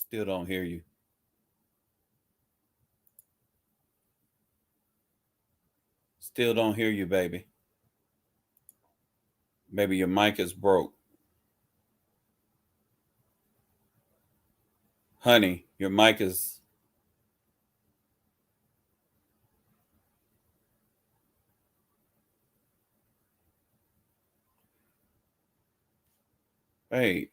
Still don't hear you. Still don't hear you, baby. Maybe your mic is broke. Honey, your mic is. Hey,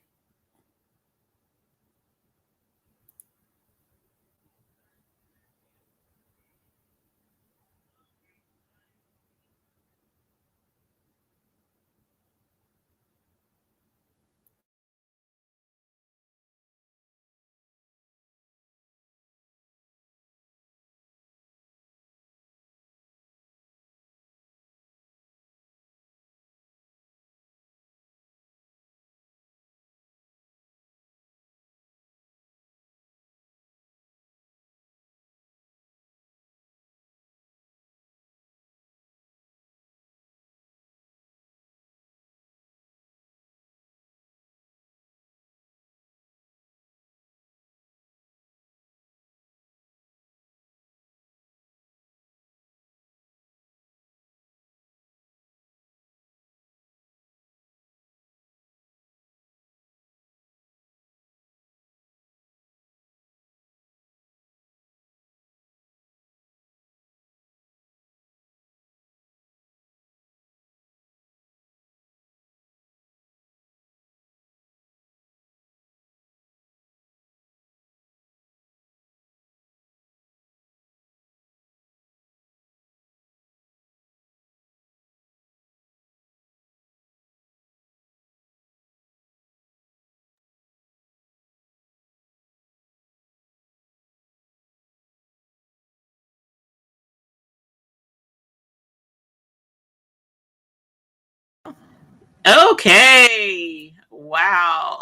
Okay. Wow.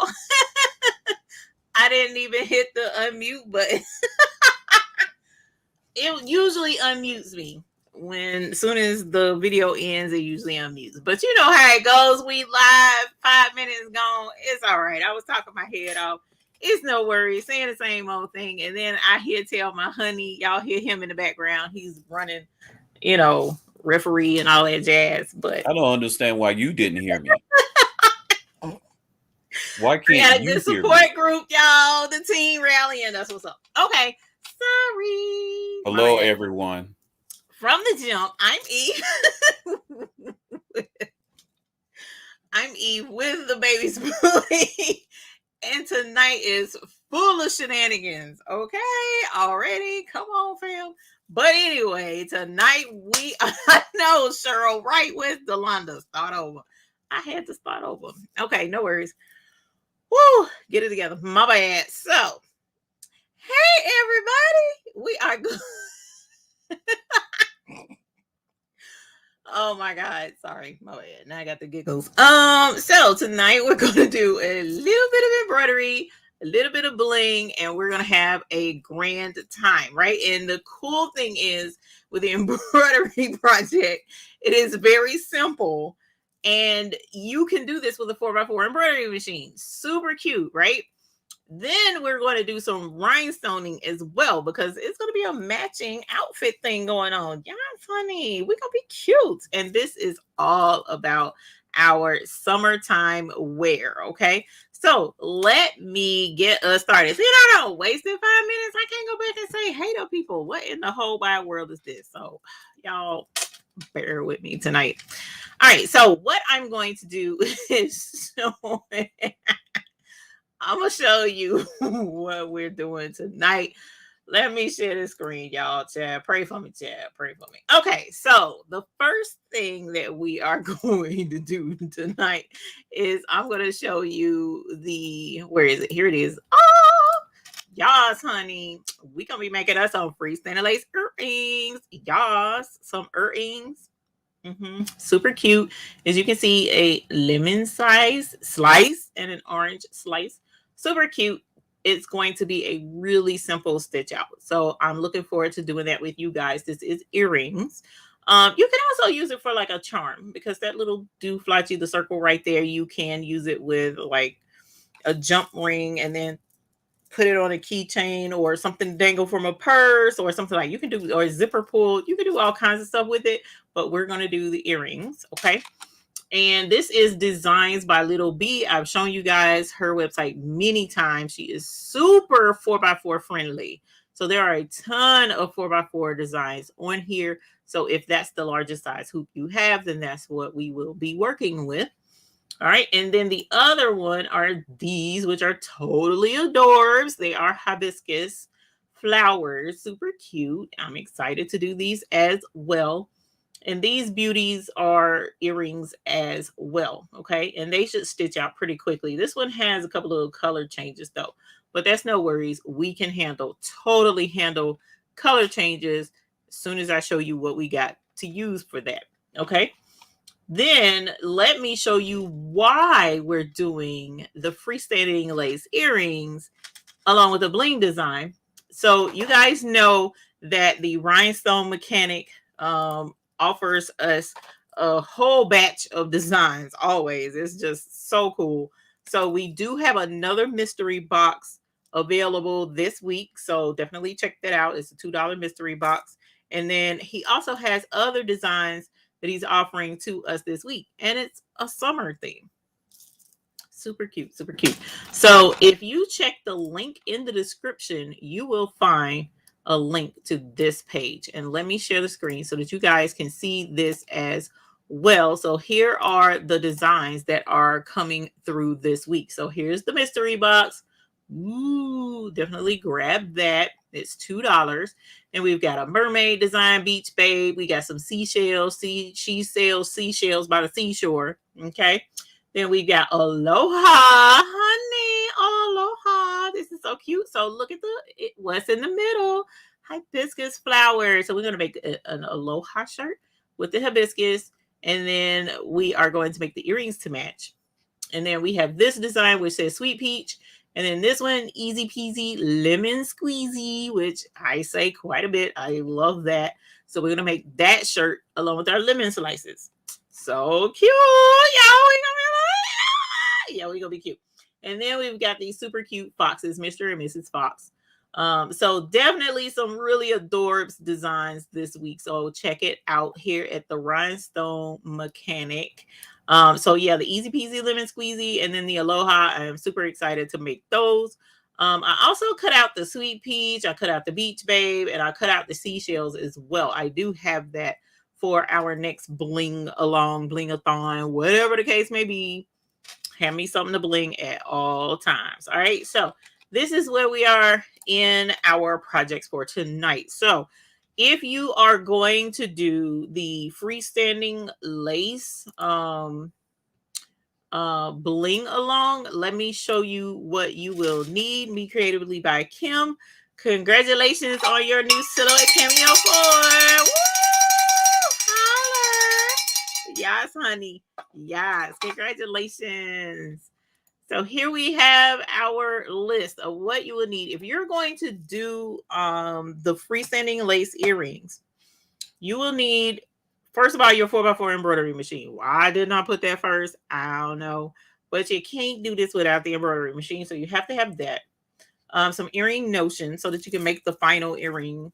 I didn't even hit the unmute button. It usually unmutes me when as soon as the video ends. It usually unmutes, but you know how it goes. We live, 5 minutes gone. It's all right. I was talking my head off. It's no worries, saying the same old thing, and then I hear tell my honey. Y'all hear him in the background. He's running, you know, referee and all that jazz. But I don't understand why you didn't hear me. Why we can't got a you good hear me? support group, y'all. The team rallying. That's what's up. Okay, sorry, my Hello, bad. everyone. From the jump, I'm Eve. I'm Eve with the baby's bully. And tonight is full of shenanigans. Okay, already. Come on, fam. But anyway, tonight I know Cheryl, right with Delonda. Start over. I had to start over. Okay, no worries. Woo, get it together. My bad. So, hey everybody, we are good. Oh my god, sorry. My bad. Now I got the giggles. So tonight we're gonna do a little bit of embroidery, a little bit of bling, and we're gonna have a grand time, right? And the cool thing is with the embroidery project, it is very simple. And you can do this with a 4x4 embroidery machine. Super cute, right? Then we're going to do some rhinestoning as well because it's going to be a matching outfit thing going on. Yeah, funny. We're going to be cute. And this is all about our summertime wear. Okay. So let me get us started. See, I don't wasted 5 minutes. I can't go back and say, hey to people, what in the whole wide world is this? So y'all bear with me tonight. All right. So what I'm going to do is show I'm gonna show you what we're doing tonight. Let me share the screen, y'all. Chad, pray for me, Chad. Pray for me. Okay, so the first thing that we are going to do tonight is I'm gonna show you the where is it? Here it is. Oh, y'all, honey. We gonna be making us some freestanding lace earrings. Y'all, some earrings. Super cute. As you can see, a lemon size slice and an orange slice. Super cute. It's going to be a really simple stitch out. So I'm looking forward to doing that with you guys. This is earrings. You can also use it for like a charm because that little do flachi, the circle right there, you can use it with like a jump ring and then put it on a keychain or something dangle from a purse or something like you can do, or a zipper pull. You can do all kinds of stuff with it, but we're going to do the earrings. Okay. And this is Designs by Little B. I've shown you guys her website many times. She is super 4x4 friendly. So there are a ton of 4x4 designs on here. So if that's the largest size hoop you have, then that's what we will be working with. All right. And then the other one are these, which are totally adorbs. They are hibiscus flowers. Super cute. I'm excited to do these as well. And these beauties are earrings as well. Okay. And they should stitch out pretty quickly. This one has a couple of color changes though, but that's no worries. We can totally handle color changes as soon as I show you what we got to use for that. Okay. Then let me show you why we're doing the freestanding lace earrings along with the bling design. So you guys know that the Rhinestone mechanic offers us a whole batch of designs always. It's just so cool. So we do have another mystery box available this week. So definitely check that out. It's a $2 mystery box. And then he also has other designs that he's offering to us this week. And it's a summer theme. Super cute, super cute. So if you check the link in the description, you will find a link to this page. And let me share the screen so that you guys can see this as well. So here are the designs that are coming through this week. So here's the mystery box. Ooh, definitely grab that. It's $2. And we've got a mermaid design, beach babe. We got some seashells. She sells seashells by the seashore. Okay. Then we got Aloha, honey. Aloha. This is so cute. So look at what's in the middle. Hibiscus flowers. So we're going to make an Aloha shirt with the hibiscus. And then we are going to make the earrings to match. And then we have this design, which says Sweet Peach. And then this one, Easy Peasy Lemon Squeezy, which I say quite a bit. I love that. So we're going to make that shirt along with our lemon slices. So cute. Yeah, we're going to be cute. And then we've got these super cute foxes, Mr. and Mrs. Fox. So definitely some really adorbs designs this week. So check it out here at the Rhinestone Mechanic. So yeah, the Easy Peasy Lemon Squeezy and then the Aloha. I am super excited to make those. I also cut out the Sweet Peach. I cut out the Beach Babe and I cut out the seashells as well. I do have that for our next bling along, bling-a-thon, whatever the case may be. Have me something to bling at all times. All right. So this is where we are in our projects for tonight. So if you are going to do the freestanding lace bling along, let me show you what you will need. Me Creatively by Kim. Congratulations on your new silhouette cameo 4. Woo! Holler! Yes, honey. Yes. Congratulations. So here we have our list of what you will need. If you're going to do the freestanding lace earrings, you will need, first of all, your 4x4 embroidery machine. Why I did not put that first, I don't know. But you can't do this without the embroidery machine. So you have to have that. Some earring notions so that you can make the final earring.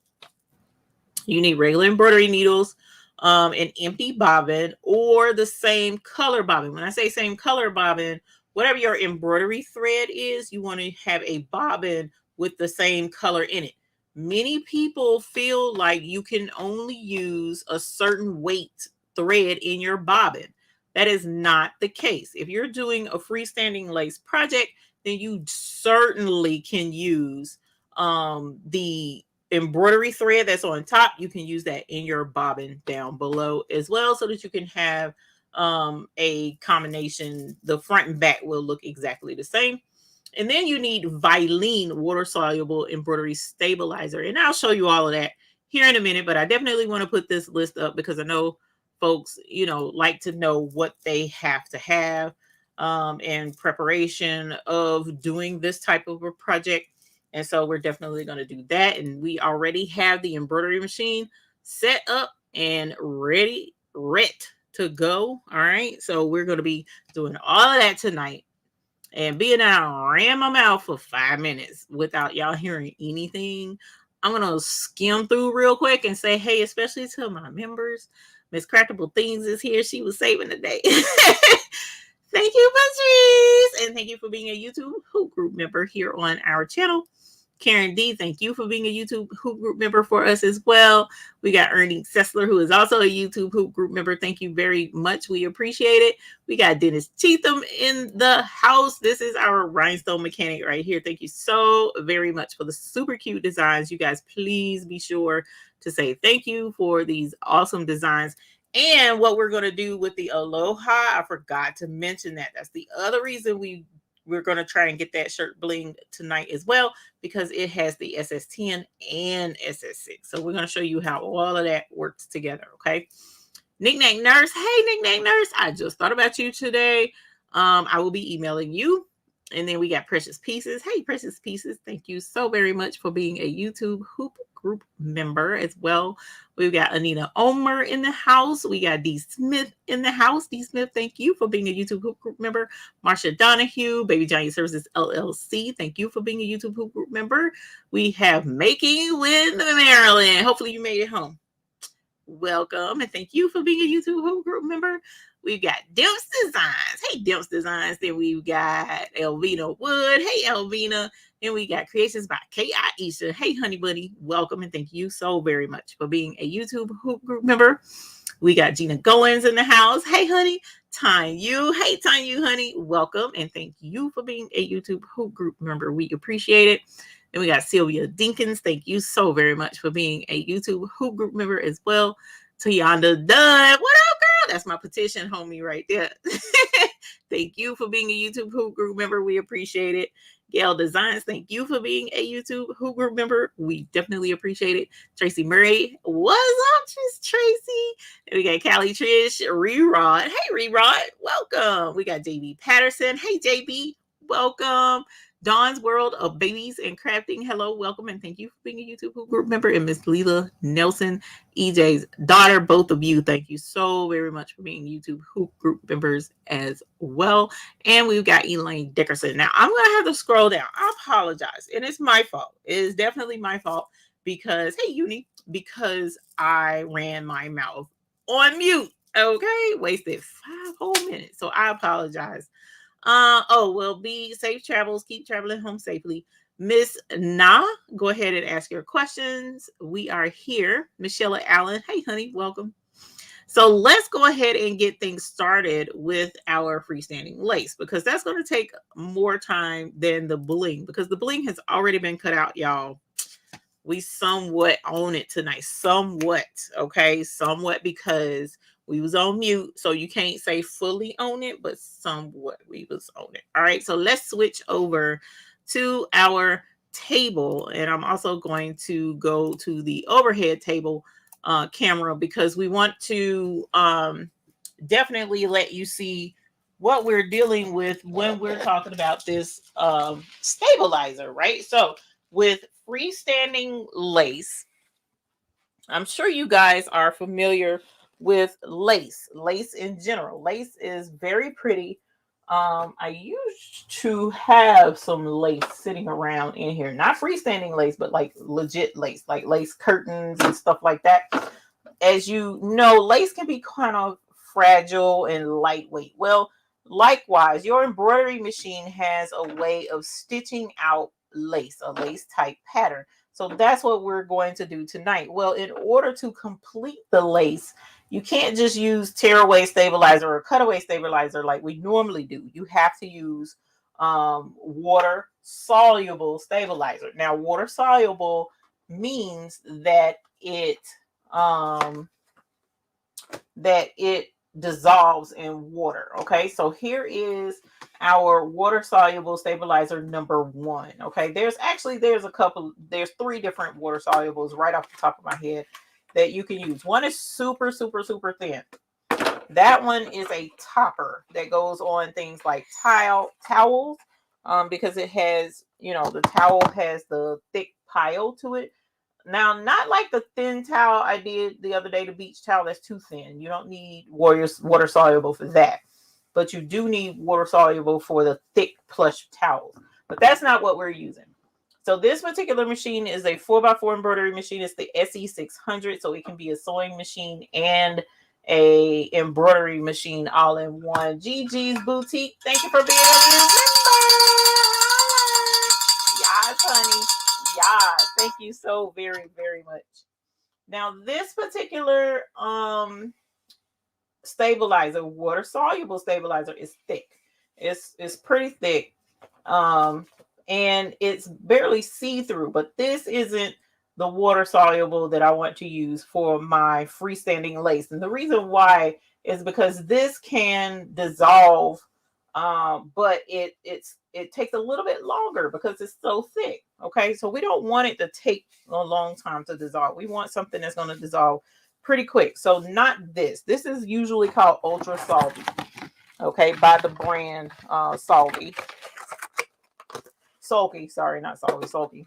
You need regular embroidery needles, an empty bobbin, or the same color bobbin. When I say same color bobbin, whatever your embroidery thread is, you want to have a bobbin with the same color in it. Many people feel like you can only use a certain weight thread in your bobbin. That is not the case. If you're doing a freestanding lace project, then you certainly can use the embroidery thread that's on top. You can use that in your bobbin down below as well so that you can have a combination. The front and back will look exactly the same. And then you need Vilene water soluble embroidery stabilizer. And I'll show you all of that here in a minute, but I definitely want to put this list up because I know folks, like to know what they have to have in preparation of doing this type of a project. And so we're definitely going to do that. And we already have the embroidery machine set up and ready to go. All right. So we're going to be doing all of that tonight. And being that I ran my mouth for 5 minutes without y'all hearing anything, I'm going to skim through real quick and say, hey, especially to my members, Miss Craftable Things is here. She was saving the day. Thank you, Patrice. And thank you for being a YouTube Hoop Group member here on our channel. Karen D, thank you for being a YouTube Hoop Group member for us as well. We got Ernie Sessler, who is also a YouTube Hoop Group member. Thank you very much. We appreciate it. We got Dennis Cheatham in the house. This is our rhinestone mechanic right here. Thank you so very much for the super cute designs. You guys, please be sure to say thank you for these awesome designs. And what we're going to do with the Aloha, I forgot to mention that. That's the other reason we're going to try and get that shirt blinged tonight as well, because it has the SS10 and SS6. So we're going to show you how all of that works together, okay? Knick-Knack Nurse. Hey, Knick-Knack Nurse. I just thought about you today. I will be emailing you. And then we got Precious Pieces. Hey, Precious Pieces. Thank you so very much for being a YouTube Hoop Group member as well. We've got Anita Omer in the house. We got D Smith in the house. D Smith, thank you for being a YouTube Hoop Group member. Marsha Donahue, Baby Johnny Services LLC. Thank you for being a YouTube Hoop Group member. We have Making with Marilyn. Hopefully you made it home. Welcome and thank you for being a YouTube Hoop Group member. We've got Dimps Designs. Hey, Dimps Designs. Then we've got Elvina Wood. Hey, Elvina. Then we got Creations by K.I. Isha. Hey, Honey Bunny. Welcome and thank you so very much for being a YouTube Hoop Group member. We got Gina Goins in the house. Hey, honey. Time you. Hey, time you, honey. Welcome and thank you for being a YouTube Hoop Group member. We appreciate it. And we got Sylvia Dinkins. Thank you so very much for being a YouTube Hoop Group member as well. Tayanda Dunn. What up, girl? That's my petition homie right there. Thank you for being a YouTube Hoop Group member. We appreciate it. Gail Designs, thank you for being a YouTube Hoop Group member. We definitely appreciate it. Tracy Murray, what's up, Tracy? And we got Callie Trish, Rerod. Hey, Rerod, welcome. We got JB Patterson. Hey, JB, welcome. Dawn's World of Babies and Crafting. Hello, welcome, and thank you for being a YouTube Hoop Group member. And Miss Leela Nelson, EJ's daughter, both of you, thank you so very much for being YouTube Hoop Group members as well. And we've got Elaine Dickerson. Now, I'm going to have to scroll down. I apologize. And it's my fault. It is definitely my fault because, hey, Uni, because I ran my mouth on mute. Okay, wasted 5 whole minutes. So I apologize. Well, be safe travels. Keep traveling home safely. Miss Na, go ahead and ask your questions. We are here. Michelle Allen. Hey, honey, welcome. So let's go ahead and get things started with our freestanding lace because that's going to take more time than the bling because the bling has already been cut out, y'all. We somewhat own it tonight. Somewhat, okay? Somewhat because we was on mute, so you can't say fully own it, but somewhat we was on it. All right, so let's switch over to our table, and I'm also going to go to the overhead table camera because we want to definitely let you see what we're dealing with when we're talking about this stabilizer, right? So with freestanding lace, I'm sure you guys are familiar with lace in general. Lace is very pretty. I used to have some lace sitting around in here, not freestanding lace, but like legit lace, like lace curtains and stuff like that. As you know, lace can be kind of fragile and lightweight. Well, likewise, your embroidery machine has a way of stitching out lace, a lace type pattern. So that's what we're going to do tonight. Well, in order to complete the lace, you can't just use tearaway stabilizer or cutaway stabilizer like we normally do. You have to use water soluble stabilizer. Now, water soluble means that it dissolves in water. Okay, so here is our water soluble stabilizer number 1. Okay, there's 3 different water solubles right off the top of my head that you can use. One is super thin. That one is a topper that goes on things like towels because it has, the towel has the thick pile to it. Now, not like the thin towel I did the other day, the beach towel that's too thin. You don't need water soluble for that. but you do need water soluble for the thick plush towels. But that's not what we're using. So this particular machine is a 4x4 embroidery machine. It's the SE600, so it can be a sewing machine and a embroidery machine all in one. Gigi's Boutique, thank you for being a new member. Yes, honey. Yes, thank you so very, very much. Now this particular stabilizer, water soluble stabilizer, is thick. It's pretty thick. And it's barely see-through, but this isn't the water soluble that I want to use for my freestanding lace. And the reason why is because this can dissolve, but it takes a little bit longer because it's so thick. Okay, so we don't want it to take a long time to dissolve. We want something that's going to dissolve pretty quick. So not this. This is usually called Ultra Solvy. Okay, by the brand Solvy. Sulky, sorry, not Solvy, Sulky.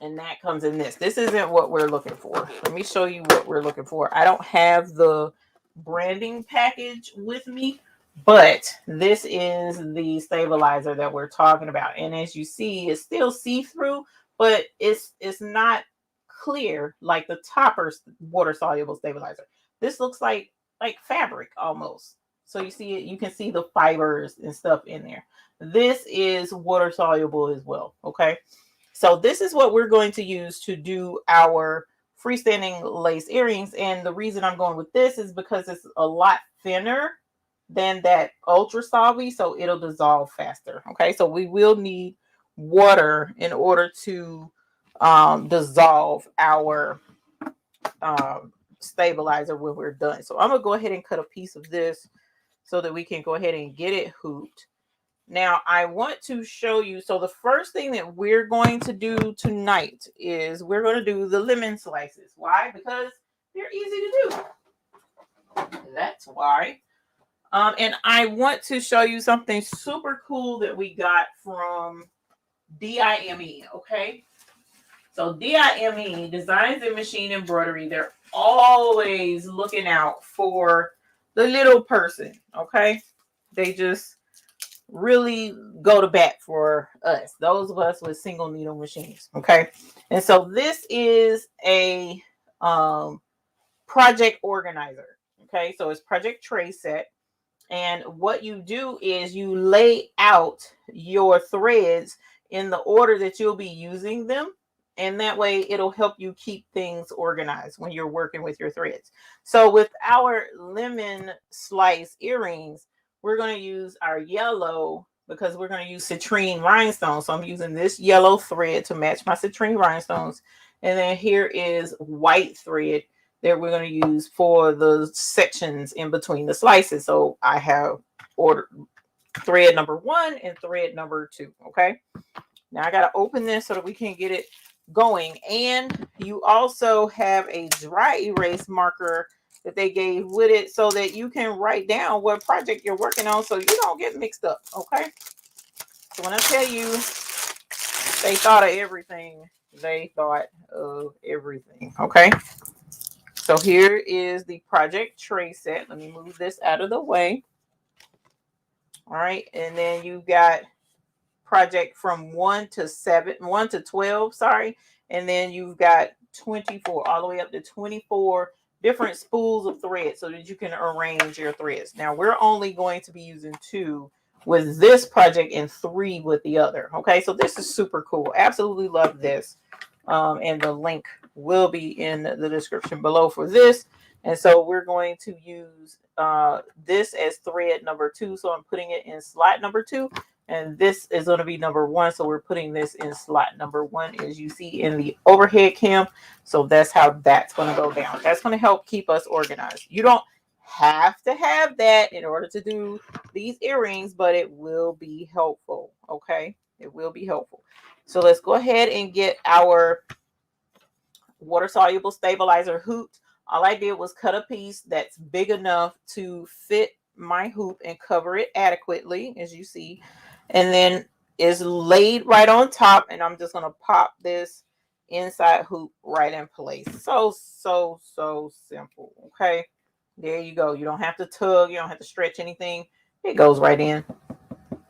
And that comes in this. This isn't what we're looking for. Let me show you what we're looking for. I don't have the branding package with me, but this is the stabilizer that we're talking about. And as you see, it's still see-through, but it's not clear like the Topper water soluble stabilizer. This looks like fabric almost. So you see it, you can see the fibers and stuff in there. This is water soluble as well. Okay, so this is what we're going to use to do our freestanding lace earrings. And the reason I'm going with this is because it's a lot thinner than that Ultra Solvy, so it'll dissolve faster. Okay, so we will need water in order to dissolve our stabilizer when we're done. So I'm gonna go ahead and cut a piece of this so that we can go ahead and get it hooped. Now I want to show you, so the first thing that we're going to do tonight is we're going to do the lemon slices. Why? Because they're easy to do. That's why. And I want to show you something super cool that we got from DIME. Okay, so DIME, Designs in Machine Embroidery, they're always looking out for the little person. Okay, they just really go to bat for us, those of us with single needle machines. Okay, and so this is a project organizer. Okay, so it's project tray set, and what you do is you lay out your threads in the order that you'll be using them, and that way it'll help you keep things organized when you're working with your threads. So with our lemon slice earrings, we're going to use our yellow because we're going to use citrine rhinestones. So I'm using this yellow thread to match my citrine rhinestones. And then here is white thread that we're going to use for the sections in between the slices. So I have ordered thread number 1 and thread number 2. Okay. Now I got to open this so that we can get it going. And you also have a dry erase marker that they gave with it so that you can write down what project you're working on so you don't get mixed up. Okay, so when I tell you they thought of everything, they thought of everything. Okay, so here is the project tray set. Let me move this out of the way. All right, and then you've got project from 1 to 12, sorry, and then you've got 24 all the way up to 24 different spools of thread so that you can arrange your threads. Now we're only going to be using 2 with this project and 3 with the other. Okay, so this is super cool. Absolutely love this. And the link will be in the description below for this. And so we're going to use this as thread number 2. So I'm putting it in slot number 2. And this is going to be number 1. So we're putting this in slot number 1, as you see in the overhead cam. So that's how that's going to go down. That's going to help keep us organized. You don't have to have that in order to do these earrings, but it will be helpful. Okay, it will be helpful. So let's go ahead and get our water soluble stabilizer hooped. All I did was cut a piece that's big enough to fit my hoop and cover it adequately, as you see. And then is laid right on top, and I'm just going to pop this inside hoop right in place. So simple. Okay, There you go. You don't have to tug. You don't have to stretch anything. It goes right in.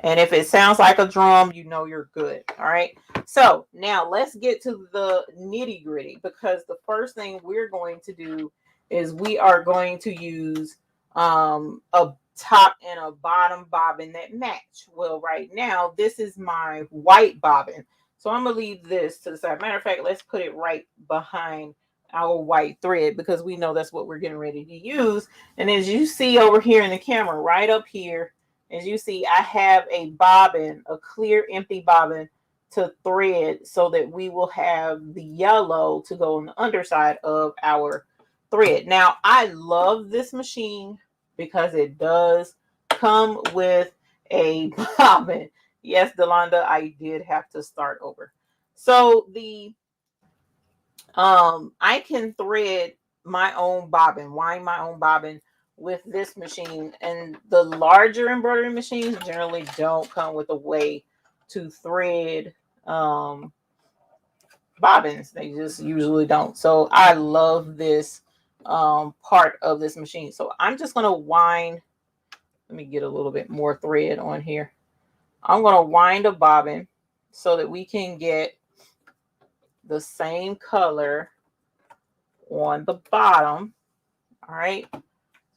And if it sounds like a drum, you know you're good. All right. So now let's get to the nitty gritty, because the first thing we're going to do is we are going to use a top and a bottom bobbin that match. Well, right now, this is my white bobbin. So I'm going to leave this to the side. Matter of fact, let's put it right behind our white thread, because we know that's what we're getting ready to use. And as you see over here in the camera, right up here, as you see, I have a bobbin, a clear empty bobbin to thread, so that we will have the yellow to go on the underside of our thread. Now, I love this machine because it does come with a bobbin. Yes, Delonda, I did have to start over. So the I can thread my own bobbin, wind my own bobbin with this machine. And the larger embroidery machines generally don't come with a way to thread bobbins. They just usually don't. So I love this part of this machine. So I'm just going to wind. Let me get a little bit more thread on here. I'm going to wind a bobbin so that we can get the same color on the bottom. All right. I'm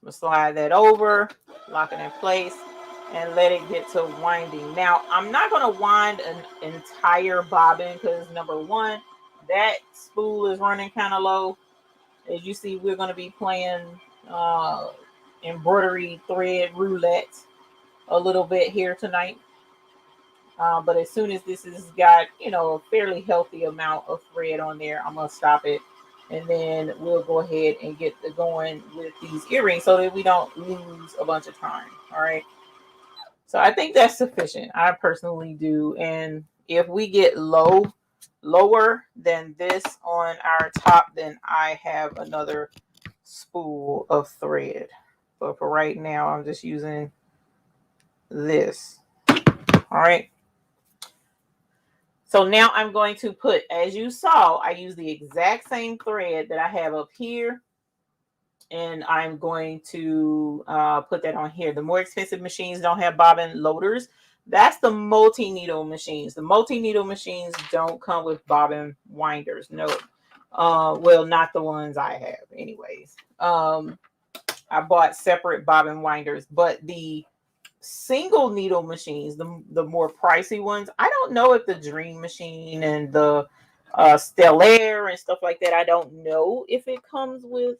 going to slide that over, lock it in place, and let it get to winding. Now, I'm not going to wind an entire bobbin because, number one, that spool is running kind of low. As you see, we're going to be playing embroidery thread roulette a little bit here tonight. But as soon as this has got, a fairly healthy amount of thread on there, I'm going to stop it. And then we'll go ahead and get going with these earrings so that we don't lose a bunch of time. All right. So I think that's sufficient. I personally do. And if we get lower than this on our top, then I have another spool of thread. But for right now, I'm just using this. All right. So now I'm going to put, as you saw, I use the exact same thread that I have up here. And I'm going to put that on here. The more expensive machines don't have bobbin loaders. That's the multi-needle machines. The multi-needle machines don't come with bobbin winders. No. Well, not the ones I have anyways. I bought separate bobbin winders. But the single needle machines, the more pricey ones, I don't know if the Dream machine and the Stellaire and stuff like that, I don't know if it comes with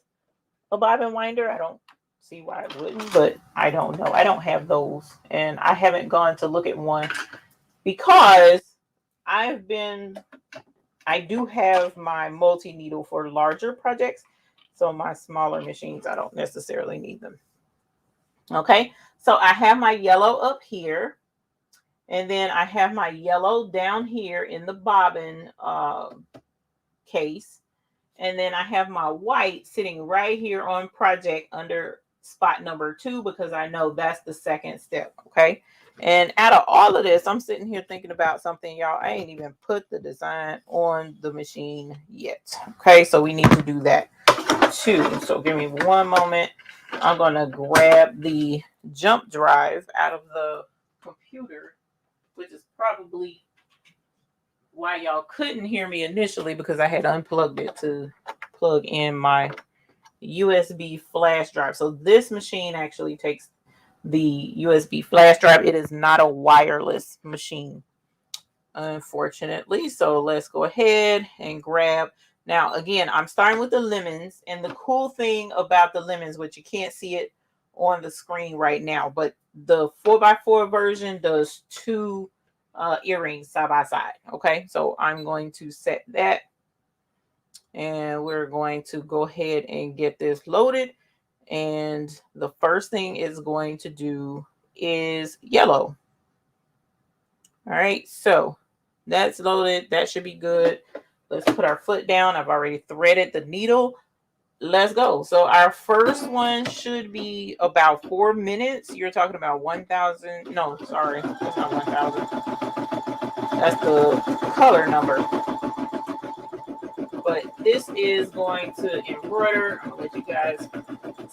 a bobbin winder. I don't see why it wouldn't, but I don't know. I don't have those, and I haven't gone to look at one because I do have my multi-needle for larger projects, so my smaller machines, I don't necessarily need them. Okay, so I have my yellow up here, and then I have my yellow down here in the bobbin case. And then I have my white sitting right here on project under spot number 2, because I know that's the second step. Okay. And out of all of this, I'm sitting here thinking about something, y'all. I ain't even put the design on the machine yet. Okay. So we need to do that too. So give me one moment. I'm going to grab the jump drive out of the computer, which is probably why y'all couldn't hear me initially, because I had unplugged it to plug in my USB flash drive. So this machine actually takes the USB flash drive. It is not a wireless machine, unfortunately. So let's go ahead and grab. Now, again, I'm starting with the lemons. And the cool thing about the lemons, which you can't see it on the screen right now, but the 4x4 version does 2 earrings side by side. Okay, so I'm going to set that, and we're going to go ahead and get this loaded. And the first thing it's going to do is yellow. All right, so that's loaded. That should be good. Let's put our foot down. I've already threaded the needle. Let's go. So our first one should be about 4 minutes. You're talking about 1,000. No, sorry, that's not 1,000. That's the color number. But this is going to embroider. I'm gonna let you guys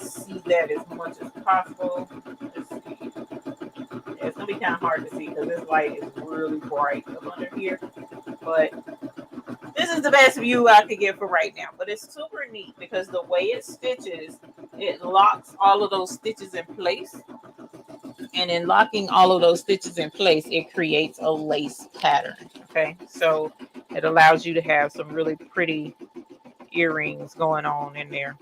see that as much as possible. Let's see. Yeah, it's gonna be kind of hard to see because this light is really bright up under here. But this is the best view I could get for right now. But it's super neat because the way it stitches, it locks all of those stitches in place. And in locking all of those stitches in place, it creates a lace pattern. Okay, so it allows you to have some really pretty earrings going on in there.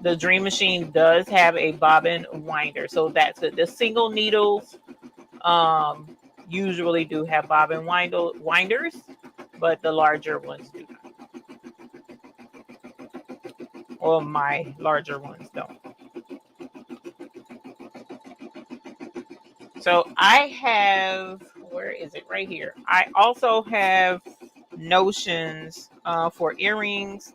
The Dream Machine does have a bobbin winder, so that's it. The single needles usually do have bobbin winders, but the larger ones do not. Or my larger ones don't. So I have, where is it? Right here. I also have notions for earrings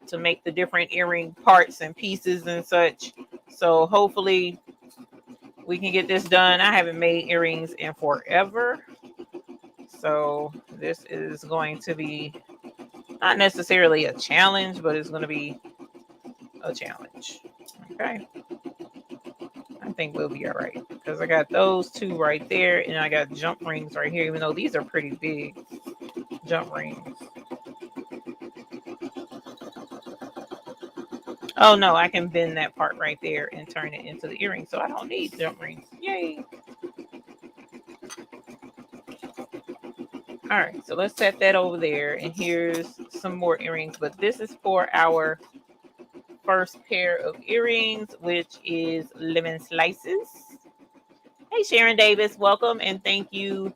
to make the different earring parts and pieces and such. So hopefully we can get this done. I haven't made earrings in forever. So this is going to be not necessarily a challenge, but it's going to be a challenge. Okay. I think we'll be all right because I got those two right there and I got jump rings right here, even though these are pretty big jump rings. Oh no, I can bend that part right there and turn it into the earring, so I don't need jump rings. Yay. All right, so let's set that over there, and here's some more earrings, but this is for our first pair of earrings, which is lemon slices. Hey Sharon Davis, welcome, and thank you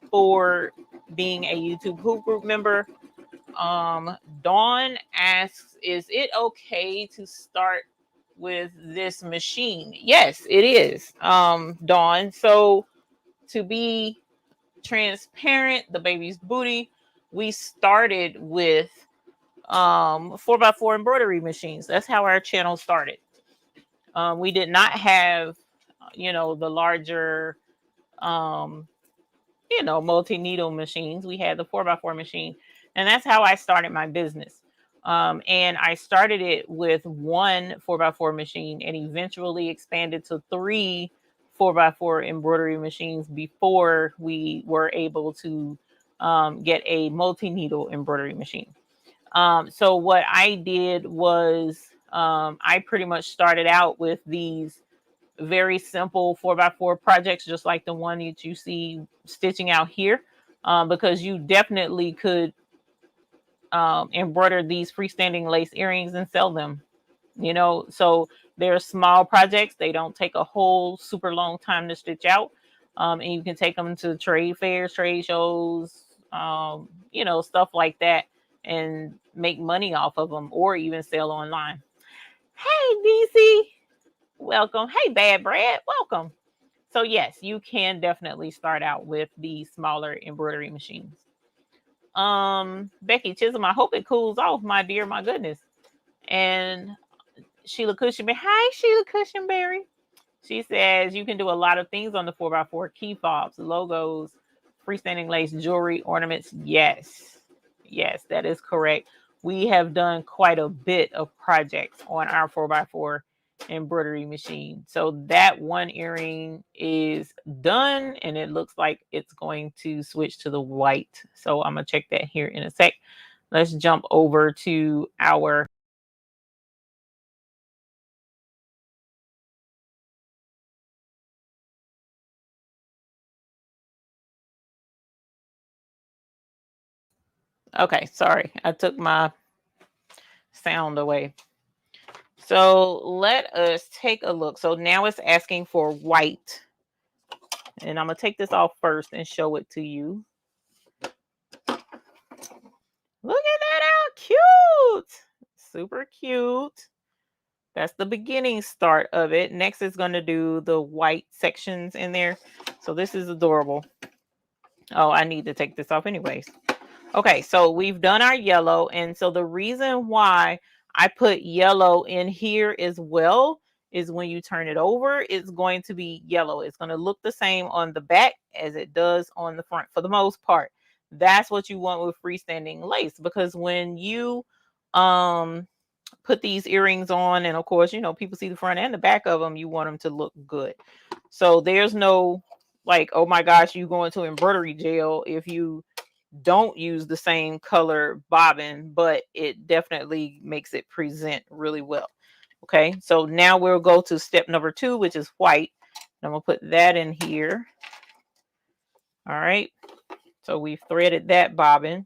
for being a YouTube Hoop Group member. Dawn asks, is it okay to start with this machine? Yes, it is, Dawn. So to be transparent, the baby's booty, we started with 4x4 embroidery machines. That's how our channel started. We did not have, the larger, multi-needle machines. We had the 4x4 machine, and that's how I started my business. And I started it with one 4x4 machine and eventually expanded to 3 4x4 embroidery machines before we were able to get a multi-needle embroidery machine. So what I did was I pretty much started out with these very simple 4x4 projects, just like the one that you see stitching out here, because you definitely could embroider these freestanding lace earrings and sell them. So they're small projects. They don't take a whole super long time to stitch out, and you can take them to trade fairs, trade shows, stuff like that, and make money off of them, or even sell online. Hey, DC. Welcome. Hey, Bad Brad. Welcome. So yes, you can definitely start out with the smaller embroidery machines. Becky Chisholm, I hope it cools off, my dear. My goodness. And Sheila Cushionberry. Hi, Sheila Cushionberry. She says you can do a lot of things on the 4x4 key fobs, logos, freestanding lace, jewelry, ornaments. Yes, that is correct. We have done quite a bit of projects on our 4x4 embroidery machine. So that one earring is done, and it looks like it's going to switch to the white. So I'm going to check that here in a sec. Let's jump over to our okay, sorry, I took my sound away. So let us take a look. So now it's asking for white. And I'm going to take this off first and show it to you. Look at that, how cute. Super cute. That's the beginning start of it. Next is going to do the white sections in there. So this is adorable. Oh, I need to take this off anyways. Okay, so we've done our yellow. And so the reason why I put yellow in here as well is when you turn it over, it's going to be yellow. It's going to look the same on the back as it does on the front for the most part. That's what you want with freestanding lace, because when you put these earrings on, and of course, you know, people see the front and the back of them, you want them to look good. So there's no like, oh my gosh, you go into embroidery jail if you don't use the same color bobbin, but it definitely makes it present really well. Okay, so now we'll go to step number 2, which is white. I'm gonna put that in here. All right, so we've threaded that bobbin,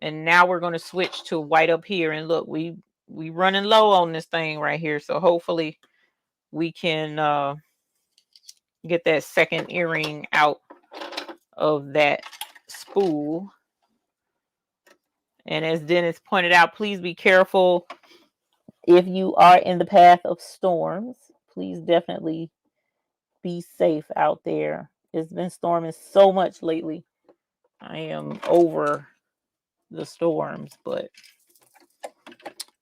and now we're going to switch to white up here. And look, we running low on this thing right here, so hopefully we can get that second earring out of that spool. And as Dennis pointed out, please be careful if you are in the path of storms. Please definitely be safe out there. It's been storming so much lately. I am over the storms, but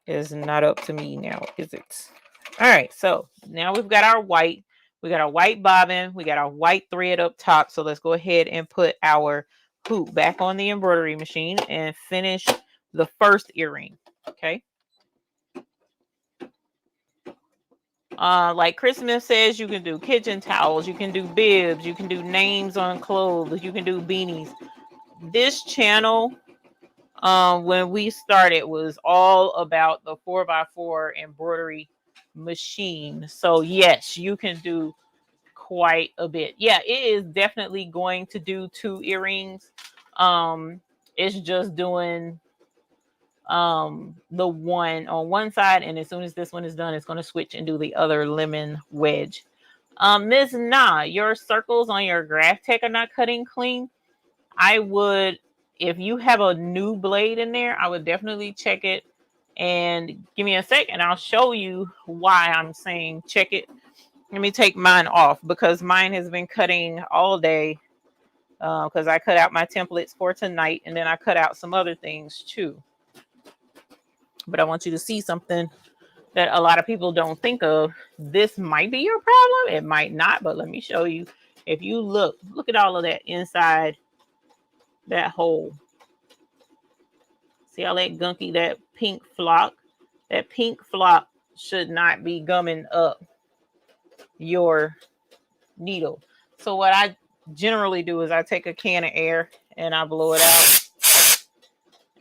it's not up to me now, is it? All right, so now we've got our white. We got our white bobbin. We got our white thread up top. So let's go ahead and put our hoop back on the embroidery machine and finish the first earring. Okay. Like Christmas says, you can do kitchen towels, you can do bibs, you can do names on clothes, you can do beanies. This channel, when we started, was all about the 4x4 embroidery machine. So yes, you can do quite a bit. Yeah, it is definitely going to do 2 earrings. It's just doing the one on one side, and as soon as this one is done, it's going to switch and do the other lemon wedge. Miss Na, your circles on your graph tech are not cutting clean. I would, if you have a new blade in there, I would definitely check it, and give me a sec and I'll show you why I'm saying check it. Let me take mine off because mine has been cutting all day, because I cut out my templates for tonight, and then I cut out some other things too. But I want you to see something that a lot of people don't think of. This might be your problem. It might not, but let me show you. If you look at all of that inside that hole. See all that gunky, that pink flock? That pink flock should not be gumming up your needle. So what I generally do is I take a can of air and I blow it out.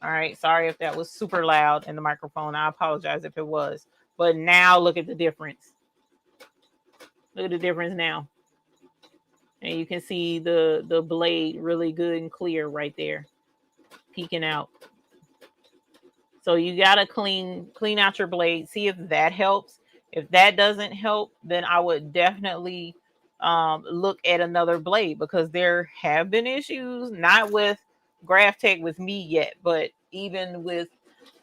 All right, sorry if that was super loud in the microphone. I apologize if it was. But now look at the difference. Look at the difference now. And you can see the blade really good and clear right there, peeking out. So you gotta clean out your blade. See if that helps. If that doesn't help, then I would definitely look at another blade, because there have been issues, not with Graph Tech with me yet, but even with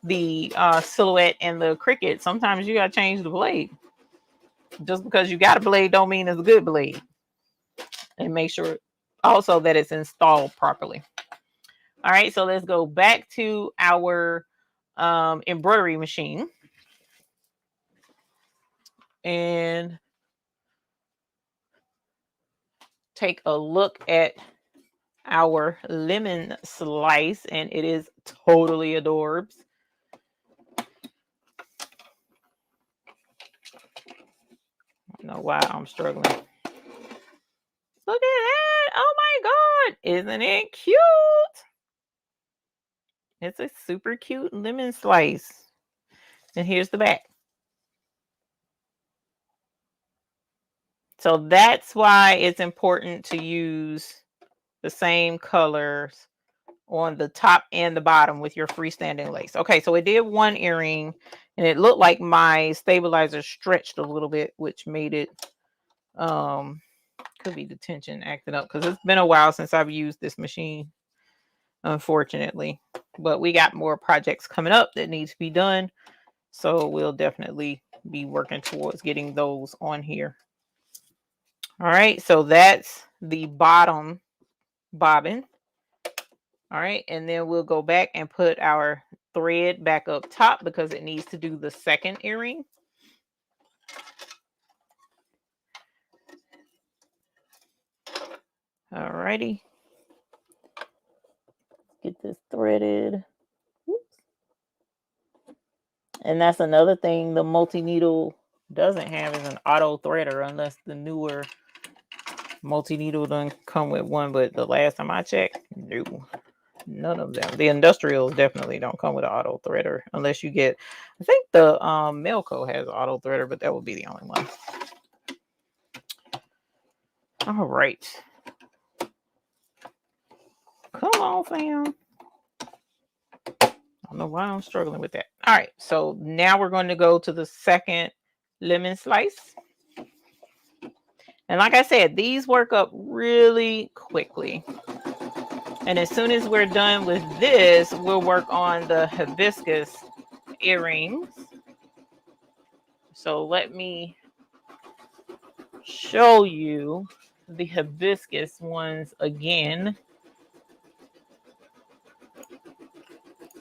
the Silhouette and the Cricut, sometimes you gotta change the blade. Just because you got a blade don't mean it's a good blade. And make sure also that it's installed properly. All right, so let's go back to our embroidery machine and take a look at our lemon slice, and it is totally adorbs. I don't know why I'm struggling. Look at that. Oh my God. Isn't it cute? It's a super cute lemon slice. And here's the back. So that's why it's important to use the same colors on the top and the bottom with your freestanding lace. Okay, so it did one earring, and it looked like my stabilizer stretched a little bit, which made it could be the tension acting up, because it's been a while since I've used this machine, unfortunately. But we got more projects coming up that need to be done, so we'll definitely be working towards getting those on here. All right, so that's the bottom bobbin. All right, and then we'll go back and put our thread back up top because it needs to do the second earring. All righty. Get this threaded. Oops. And that's another thing the multi-needle doesn't have is an auto threader, unless the newer multi-needle doesn't come with one. But the last time I checked, no, none of them. The industrials definitely don't come with an auto threader unless you get, I think the Melco has an auto threader, but that would be the only one. All right. Come on, fam. I don't know why I'm struggling with that. All right, so now we're going to go to the second lemon slice. And like I said, these work up really quickly. And as soon as we're done with this, we'll work on the hibiscus earrings. So let me show you the hibiscus ones again.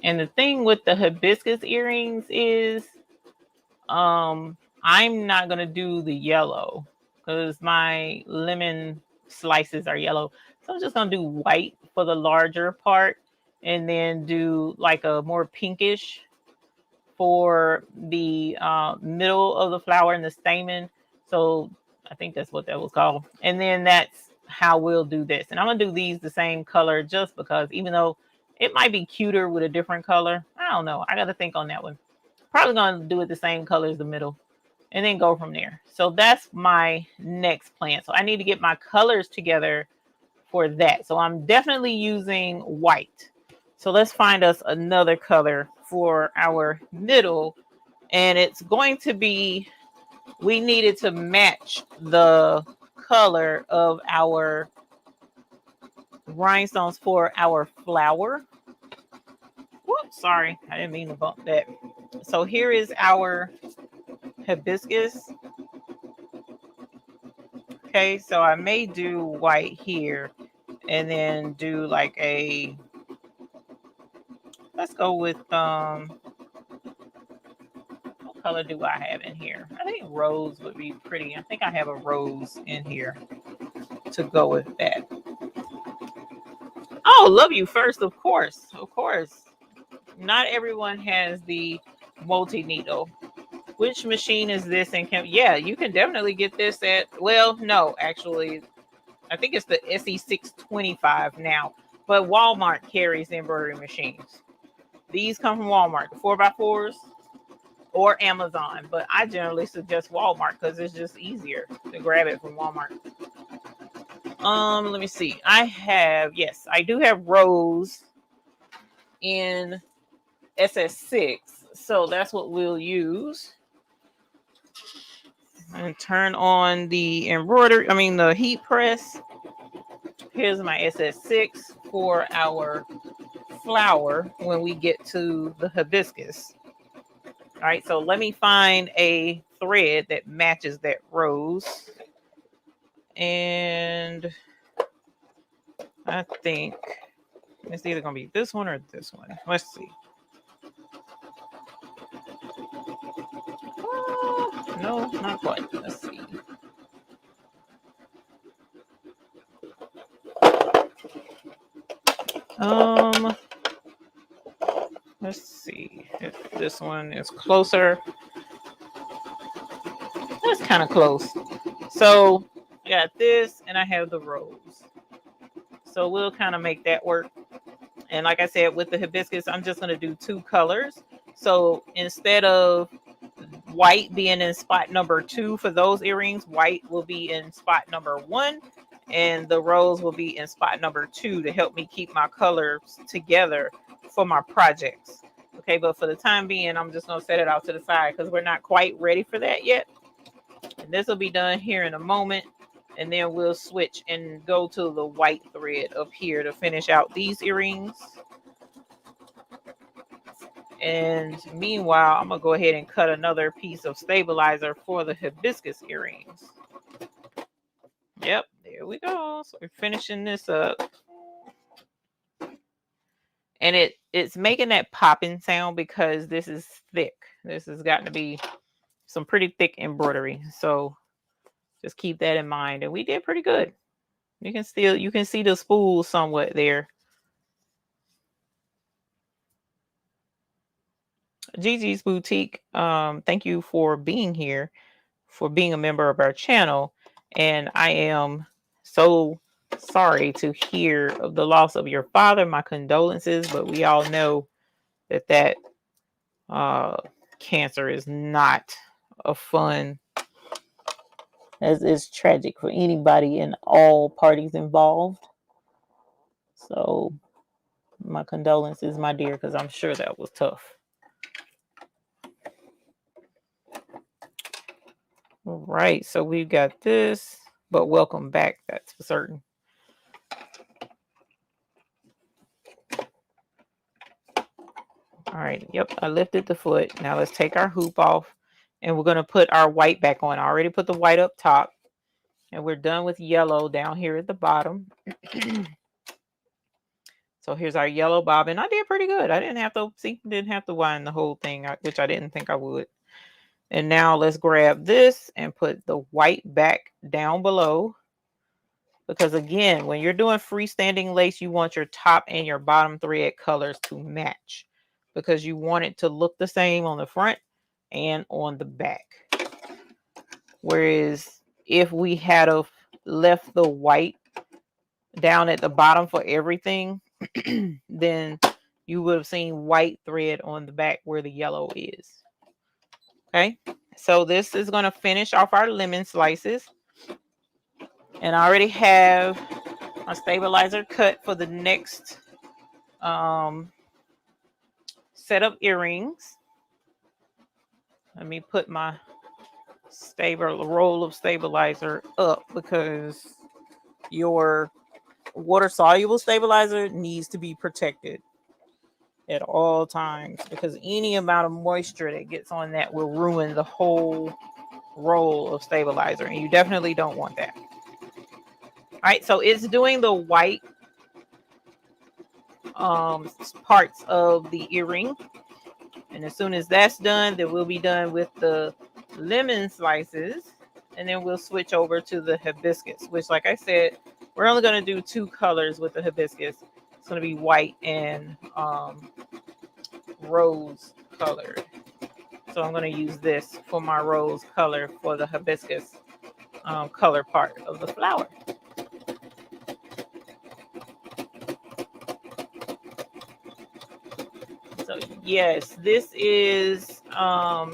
And the thing with the hibiscus earrings is I'm not going to do the yellow because my lemon slices are yellow. So I'm just going to do white for the larger part and then do like a more pinkish for the middle of the flower and the stamen. So I think that's what that was called. And then that's how we'll do this. And I'm going to do these the same color just because, even though it might be cuter with a different color. I don't know. I got to think on that one. Probably going to do it the same color as the middle and then go from there. So that's my next plan. So I need to get my colors together for that. So I'm definitely using white. So let's find us another color for our middle. And it's going to be, we needed to match the color of our rhinestones for our flower. Whoops, sorry. I didn't mean to bump that. So here is our hibiscus. Okay, so I may do white here and then do like a, let's go with what color do I have in here? I think rose would be pretty. I think I have a rose in here to go with that. Oh, love you first, of course. Of course. Not everyone has the multi-needle. Which machine is this? And yeah, you can definitely get this at, well, no, actually, I think it's the SE625 now, but Walmart carries the embroidery machines. These come from Walmart, the 4x4s or Amazon, but I generally suggest Walmart because it's just easier to grab it from Walmart. Let me see. Yes, I do have rose in SS6, so that's what we'll use. And turn on the the heat press. Here's my SS6 for our flower when we get to the hibiscus. All right, so let me find a thread that matches that rose. And I think it's either going to be this one or this one. Let's see. No, not quite. Let's see. Let's see if this one is closer. That's kind of close. So I got this and I have the rose. So we'll kind of make that work. And like I said, with the hibiscus, I'm just going to do two colors. So instead of white being in spot number 2 for those earrings, white will be in spot number 1 and the rose will be in spot number 2 to help me keep my colors together for my projects. Okay, but for the time being, I'm just going to set it out to the side because we're not quite ready for that yet. And this will be done here in a moment. And then we'll switch and go to the white thread up here to finish out these earrings. And meanwhile, I'm going to go ahead and cut another piece of stabilizer for the hibiscus earrings. Yep, there we go. So we're finishing this up. And it's making that popping sound because this is thick. This has got to be some pretty thick embroidery. So just keep that in mind. And we did pretty good. You can see the spool somewhat there. Gigi's Boutique, thank you for being here, for being a member of our channel. And I am so sorry to hear of the loss of your father. My condolences, but we all know that cancer is not a fun, as is tragic for anybody and all parties involved. So my condolences, my dear, because I'm sure that was tough. All right, so we've got this, but welcome back, that's for certain. All right, yep, I lifted the foot. Now let's take our hoop off, and we're going to put our white back on. I already put the white up top, and we're done with yellow down here at the bottom. So here's our yellow bobbin. I did pretty good. I didn't have to wind the whole thing, which I didn't think I would. And now let's grab this and put the white back down below. Because again, when you're doing freestanding lace, you want your top and your bottom thread colors to match, because you want it to look the same on the front and on the back. Whereas if we had left the white down at the bottom for everything, then you would have seen white thread on the back where the yellow is. Okay, so this is going to finish off our lemon slices. And I already have my stabilizer cut for the next set of earrings. Let me put my roll of stabilizer up, because your water soluble stabilizer needs to be protected at all times, because any amount of moisture that gets on that will ruin the whole roll of stabilizer, and you definitely don't want that. All right, so it's doing the white parts of the earring, and as soon as that's done, then we'll be done with the lemon slices, and then we'll switch over to the hibiscus, which, like I said, we're only going to do 2 colors with the hibiscus. It's going to be white and rose colored. So I'm going to use this for my rose color for the hibiscus color part of the flower. So yes, this is a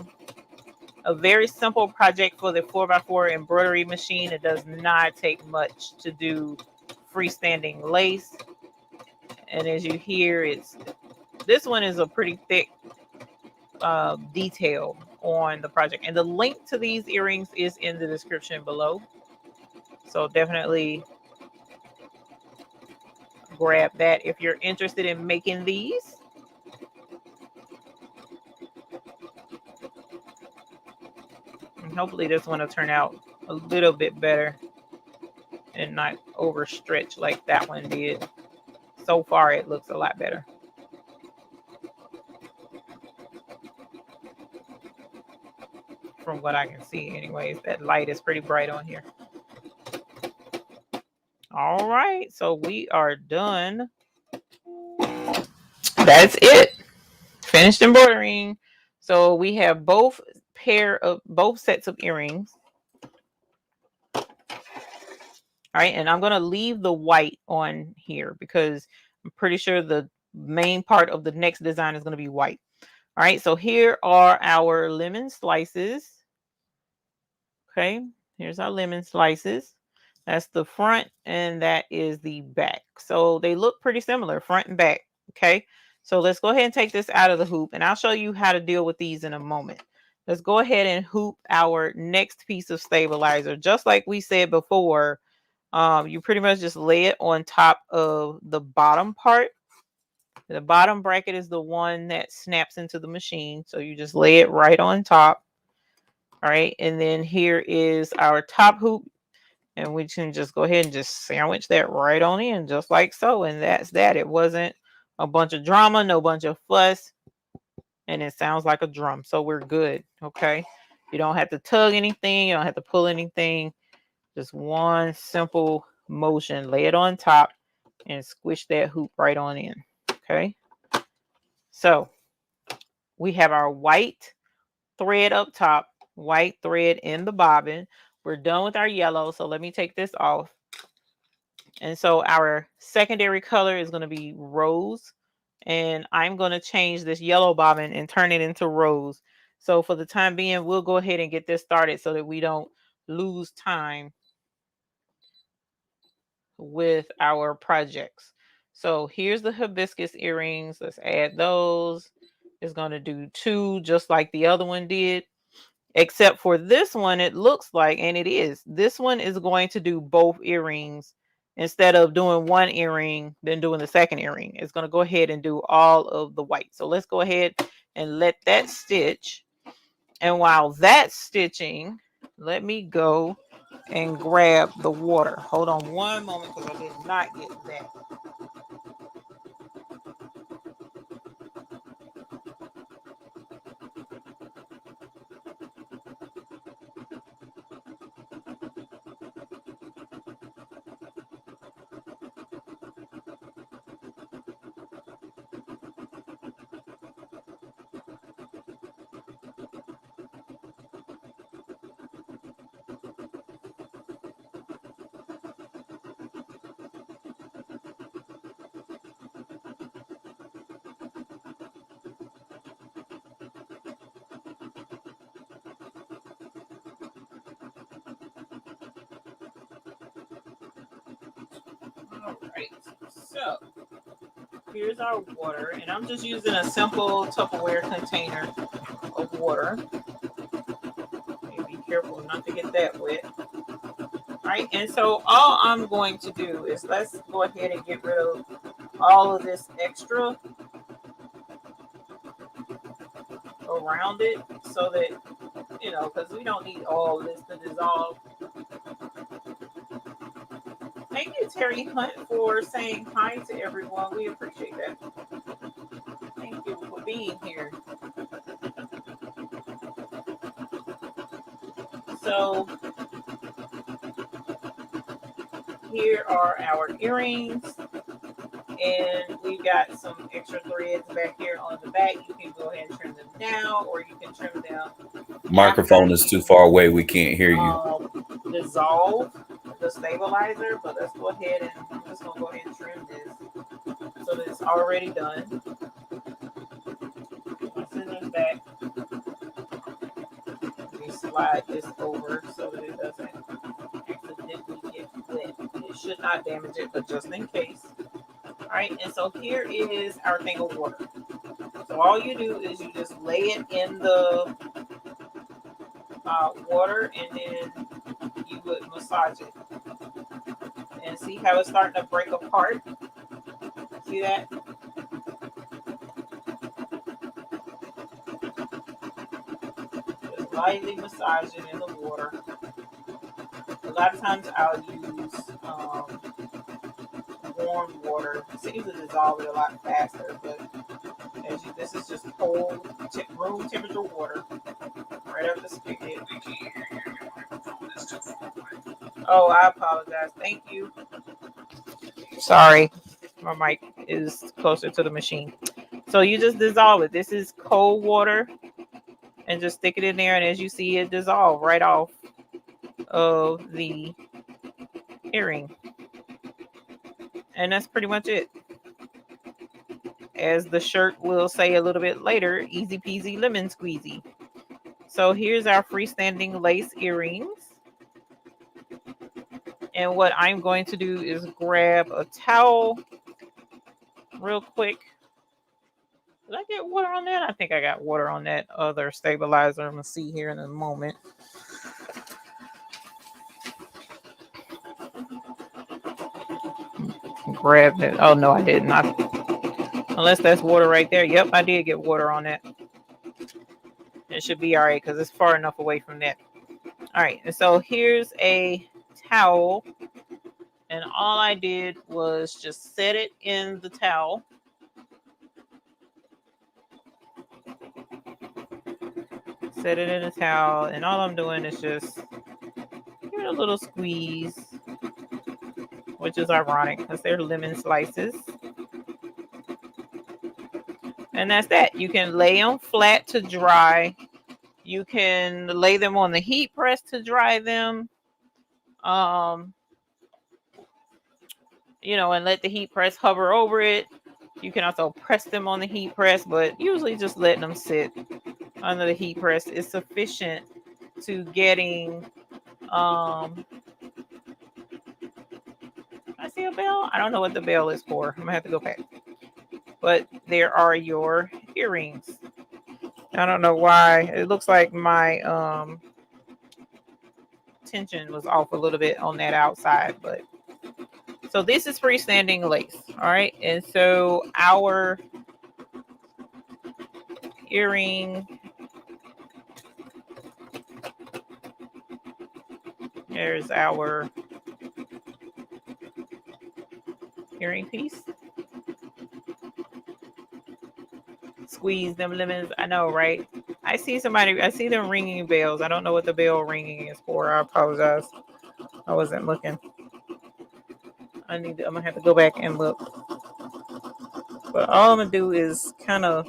very simple project for the 4x4 embroidery machine. It does not take much to do freestanding lace. And as you hear, this one is a pretty thick detail on the project. And the link to these earrings is in the description below. So definitely grab that if you're interested in making these. And hopefully this one will turn out a little bit better and not overstretch like that one did. So far, it looks a lot better. From what I can see anyways. That light is pretty bright on here. All right, so we are done. That's it. Finished embroidering. So we have both sets of earrings. All right, and I'm going to leave the white on here because I'm pretty sure the main part of the next design is going to be white. All right, so here are our lemon slices. Okay, here's our lemon slices. That's the front and that is the back. So they look pretty similar, front and back. Okay, so let's go ahead and take this out of the hoop, and I'll show you how to deal with these in a moment. Let's go ahead and hoop our next piece of stabilizer. Just like we said before, you pretty much just lay it on top of the bottom part. The bottom bracket is the one that snaps into the machine. So you just lay it right on top. All right, and then here is our top hoop, and we can just go ahead and just sandwich that right on in, just like so. And that's that. It wasn't a bunch of drama, no bunch of fuss, and it sounds like a drum. So we're good. Okay, you don't have to tug anything, you don't have to pull anything. Just one simple motion. Lay it on top and squish that hoop right on in. Okay, so We have our white thread up top, white thread in the bobbin. We're done with our yellow, so let me take this off. And so our secondary color is going to be rose, and I'm going to change this yellow bobbin and turn it into rose. So for the time being, we'll go ahead and get this started so that we don't lose time with our projects. So here's the hibiscus earrings. Let's add those. It's going to do 2 just like the other one did. Except for this one, it looks like, and it is, this one is going to do both earrings instead of doing one earring, then doing the second earring. It's going to go ahead and do all of the white. So let's go ahead and let that stitch. And while that's stitching, let me go and grab the water. Hold on one moment because I did not get that. All right, so here's our water, and I'm just using a simple Tupperware container of water. Be careful not to get that wet. All right, and so all I'm going to do is let's go ahead and get rid of all of this extra around it so that, you know, because we don't need all this to dissolve. Thank you, Terry Hunt, for saying hi to everyone. We appreciate that. Thank you for being here. So here are our earrings, and we got some extra threads back here on the back. You can go ahead and trim them now, or you can trim them. Microphone is too far away. We can't hear you. Dissolve the stabilizer, but let's go ahead and I'm just gonna go ahead and trim this so that it's already done. I'll send this back. Let me slide this over so that it doesn't accidentally get wet. It should not damage it, but just in case. All right, and so here is our thing of water. So all you do is you just lay it in the water, and then you would massage it. And see how it's starting to break apart? See that? Just lightly massage it in the water. A lot of times I'll use warm water. It seems to dissolve it a lot faster, but this is just cold room temperature water right up the spigot. Oh, I apologize. Thank you. Sorry, my mic is closer to the machine. So you just dissolve it. This is cold water, and just stick it in there, and as you see, it dissolve right off of the earring. And that's pretty much it. As the shirt will say a little bit later, easy peasy lemon squeezy. So here's our freestanding lace earrings. And what I'm going to do is grab a towel real quick. Did I get water on that? I think I got water on that other stabilizer. I'm going to see here in a moment. Grab it. Oh, no, I did not. Unless that's water right there. Yep, I did get water on that. It should be all right because it's far enough away from that. All right, and so here's a towel. And all I did was just set it in the towel. Set it in a towel, and all I'm doing is just give it a little squeeze, which is ironic because they're lemon slices. And that's that. You can lay them flat to dry. You can lay them on the heat press to dry them. You know, and let the heat press hover over it. You can also press them on the heat press, but usually just letting them sit under the heat press is sufficient to getting I see a bell. I don't know what the bell is for. I'm gonna have to go back. But there are your earrings. I don't know why. It looks like my tension was off a little bit on that outside, but so this is freestanding lace. All right. And so our earring, there's our earring piece. Squeeze them lemons. I know, right? I see them ringing bells. I don't know what the bell ringing is for. I apologize. I wasn't looking. I'm gonna have to go back and look. But all I'm gonna do is kind of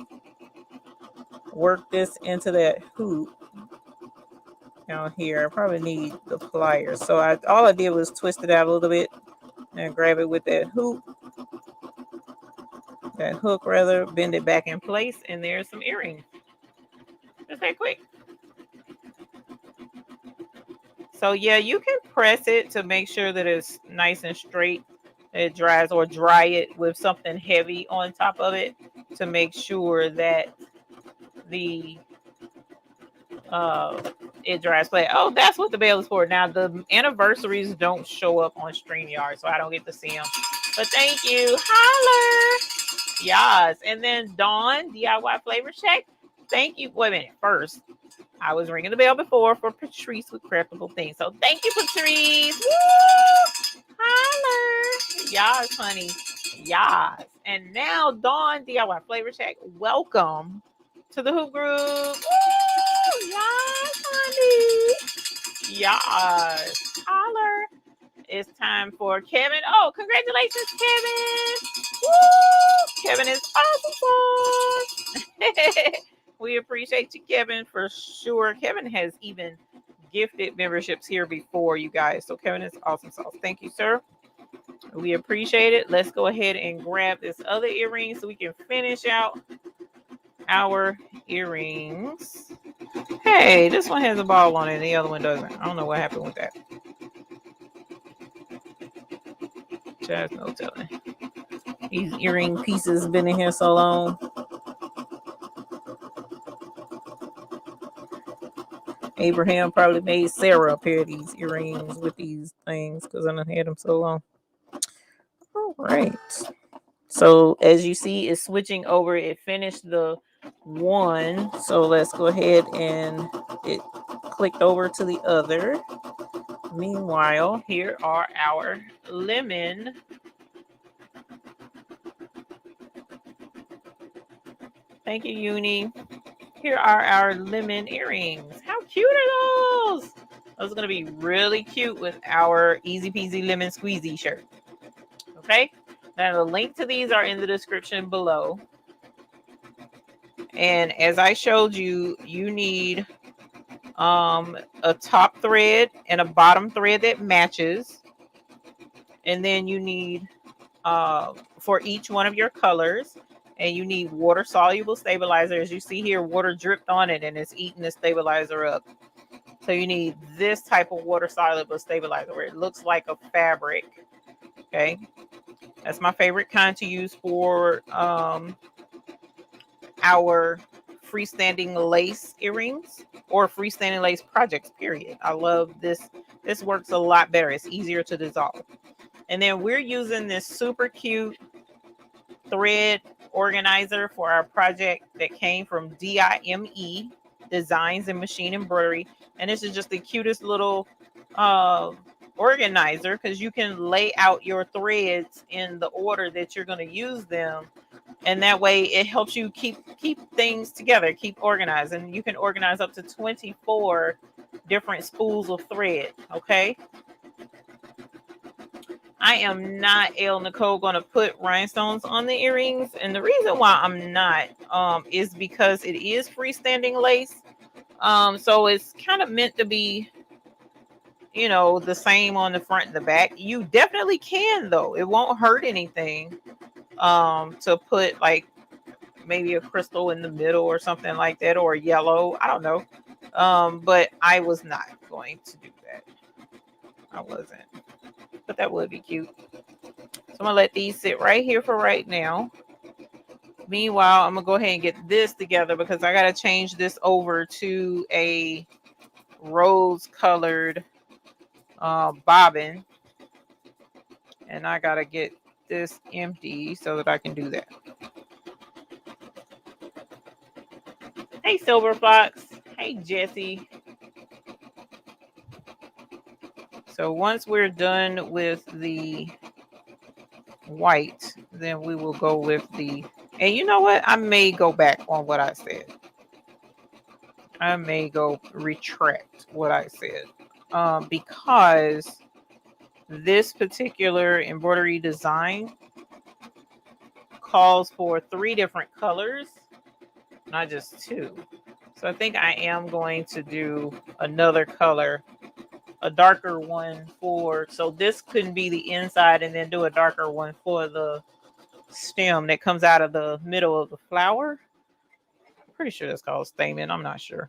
work this into that hoop down here. I probably need the pliers. So all I did was twist it out a little bit and grab it with that hook rather, bend it back in place, and there's some earrings. Just that quick. So yeah, you can press it to make sure that it's nice and straight. It dries, or dry it with something heavy on top of it to make sure that the it dries flat. Oh, that's what the bell is for. Now the anniversaries don't show up on StreamYard, so I don't get to see them. But thank you. Holler. Yes. And then Dawn, DIY Flavor Check. Thank you. Wait a minute. First, I was ringing the bell before for Patrice with Craftable Things. So thank you, Patrice. Woo! Holler. Yes, honey. Yes. And now, Dawn, DIY Flavor Check. Welcome to the Hoop Group. Woo! Yes, honey. Yes. Holler. It's time for Kevin. Oh, congratulations, Kevin. Woo! Kevin is awesome. We appreciate you, Kevin, for sure. Kevin has even gifted memberships here before, you guys. So Kevin is awesome sauce. Thank you, sir. We appreciate it. Let's go ahead and grab this other earring so we can finish out our earrings. Hey, this one has a ball on it and the other one doesn't. I don't know what happened with that. Just no telling. These earring pieces have been in here so long. Abraham probably made Sarah a pair of these earrings with these things because I done had them so long. All right. So as you see, it's switching over. It finished the one. So let's go ahead and it clicked over to the other. Meanwhile, here are our lemon. Thank you, Uni. Here are our lemon earrings. How cute are those? Those are going to be really cute with our Easy Peasy Lemon Squeezy shirt. Okay. Now the link to these are in the description below. And as I showed you, you need a top thread and a bottom thread that matches. And then you need for each one of your colors, and you need water soluble stabilizer. As you see here, water dripped on it and it's eating the stabilizer up. So you need this type of water soluble stabilizer where it looks like a fabric. Okay, that's my favorite kind to use for our freestanding lace earrings or freestanding lace projects, period. I love this. This works a lot better. It's easier to dissolve. And then we're using this super cute thread organizer for our project that came from DIME, Designs and Machine Embroidery. And this is just the cutest little organizer because you can lay out your threads in the order that you're going to use them. And that way it helps you keep things together, keep organized. And you can organize up to 24 different spools of thread. Okay. I am not, L Nicole, going to put rhinestones on the earrings. And the reason why I'm not is because it is freestanding lace. So it's kind of meant to be, you know, the same on the front and the back. You definitely can, though. It won't hurt anything to put like maybe a crystal in the middle or something like that, or yellow. I don't know. But I was not going to do that. I wasn't. But that would be cute. So I'm going to let these sit right here for right now. Meanwhile, I'm going to go ahead and get this together because I got to change this over to a rose colored bobbin. And I got to get this empty so that I can do that. Hey, Silver Fox. Hey, Jesse. So once we're done with the white, then we will go with the, and you know what? I may go back on what I said. I may go retract what I said because this particular embroidery design calls for 3 different colors, not just 2. So I think I am going to do another color, a darker one for, so this couldn't be the inside, and then do a darker one for the stem that comes out of the middle of the flower. I'm pretty sure that's called stamen. I'm not sure.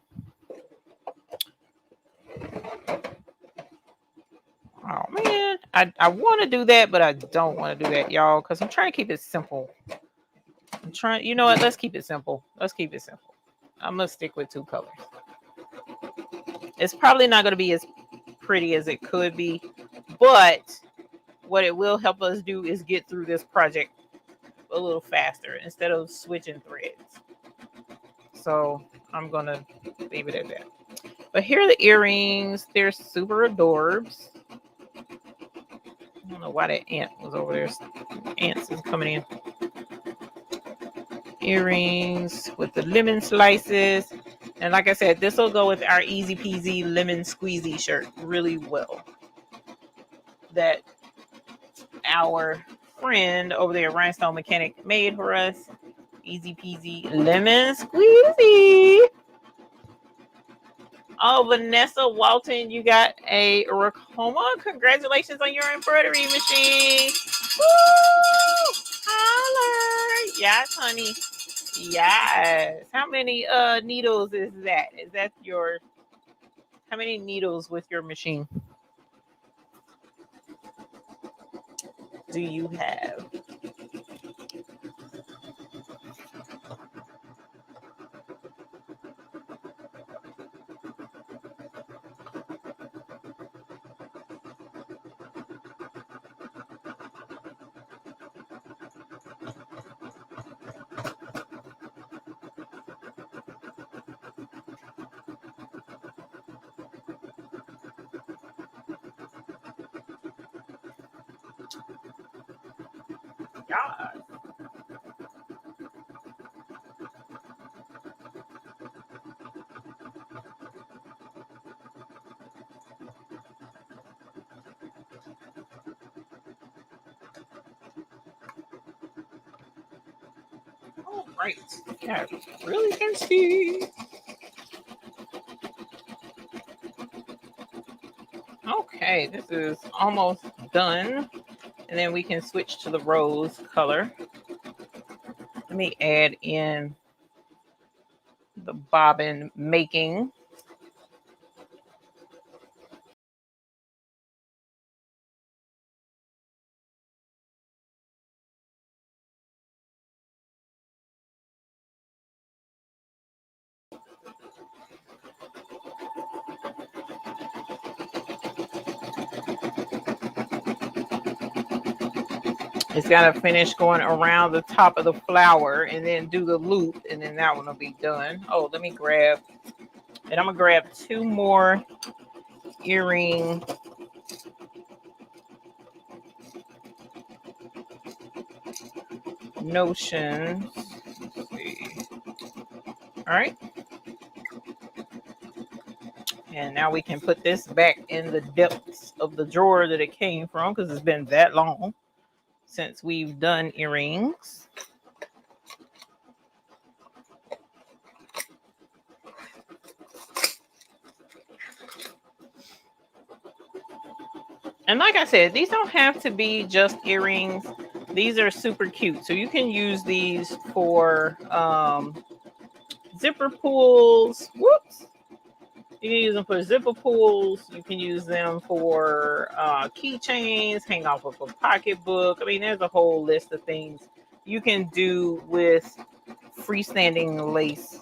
Oh man, I want to do that, but I don't want to do that, y'all, because I'm trying to keep it simple. I'm trying, you know what? Let's keep it simple. Let's keep it simple. I'm gonna stick with 2 colors. It's probably not gonna be as pretty as it could be, but what it will help us do is get through this project a little faster instead of switching threads. So I'm gonna leave it at that. But here are the earrings. They're super adorbs. I don't know why that ant was over there. Ants is coming in. Earrings with the lemon slices. And like I said, this will go with our easy peasy lemon squeezy shirt really well. That our friend over there, Rhinestone Mechanic, made for us. Easy peasy lemon squeezy. Oh, Vanessa Walton, you got a Racoma. Congratulations on your embroidery machine. Woo! Holler! Yes, honey. Yes. How many needles is that? Is that your, how many needles with your machine do you have? God. All right. Yeah, really can see. Okay, this is almost done. And then we can switch to the rose color. Let me add in the bobbin making. It's got to finish going around the top of the flower and then do the loop, and then that one will be done. Oh, let me grab, and I'm going to grab 2 more earring notions. Let's see. All right. And now we can put this back in the depths of the drawer that it came from because it's been that long since we've done earrings. And like I said, these don't have to be just earrings. These are super cute. So you can use these for zipper pulls. Whoops. You can use them for zipper pulls. You can use them for keychains, hang off of a pocketbook. I mean, there's a whole list of things you can do with freestanding lace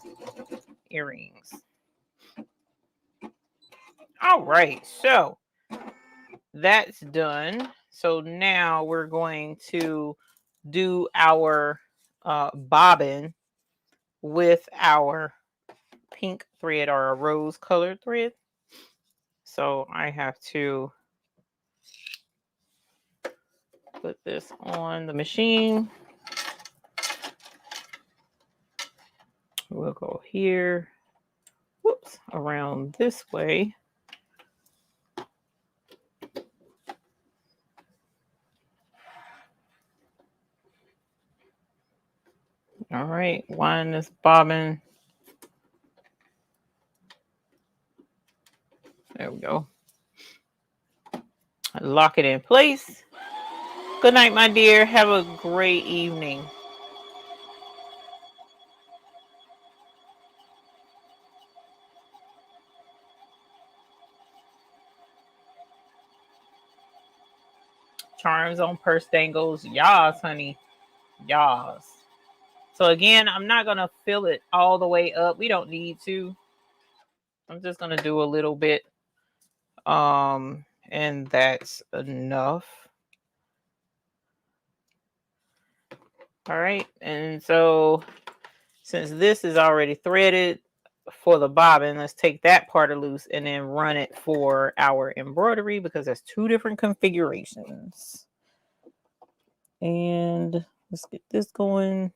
earrings. All right, so that's done. So now we're going to do our bobbin with our pink thread or a rose colored thread. So I have to put this on the machine. We'll go here, whoops, around this way. All right, wind this bobbin. There we go. Lock it in place. Good night, my dear. Have a great evening. Charms on purse dangles. Yas, honey. Yas. So again, I'm not going to fill it all the way up. We don't need to. I'm just going to do a little bit. And that's enough. All right. And so since this is already threaded for the bobbin, let's take that part loose and then run it for our embroidery because there's two different configurations. And let's get this going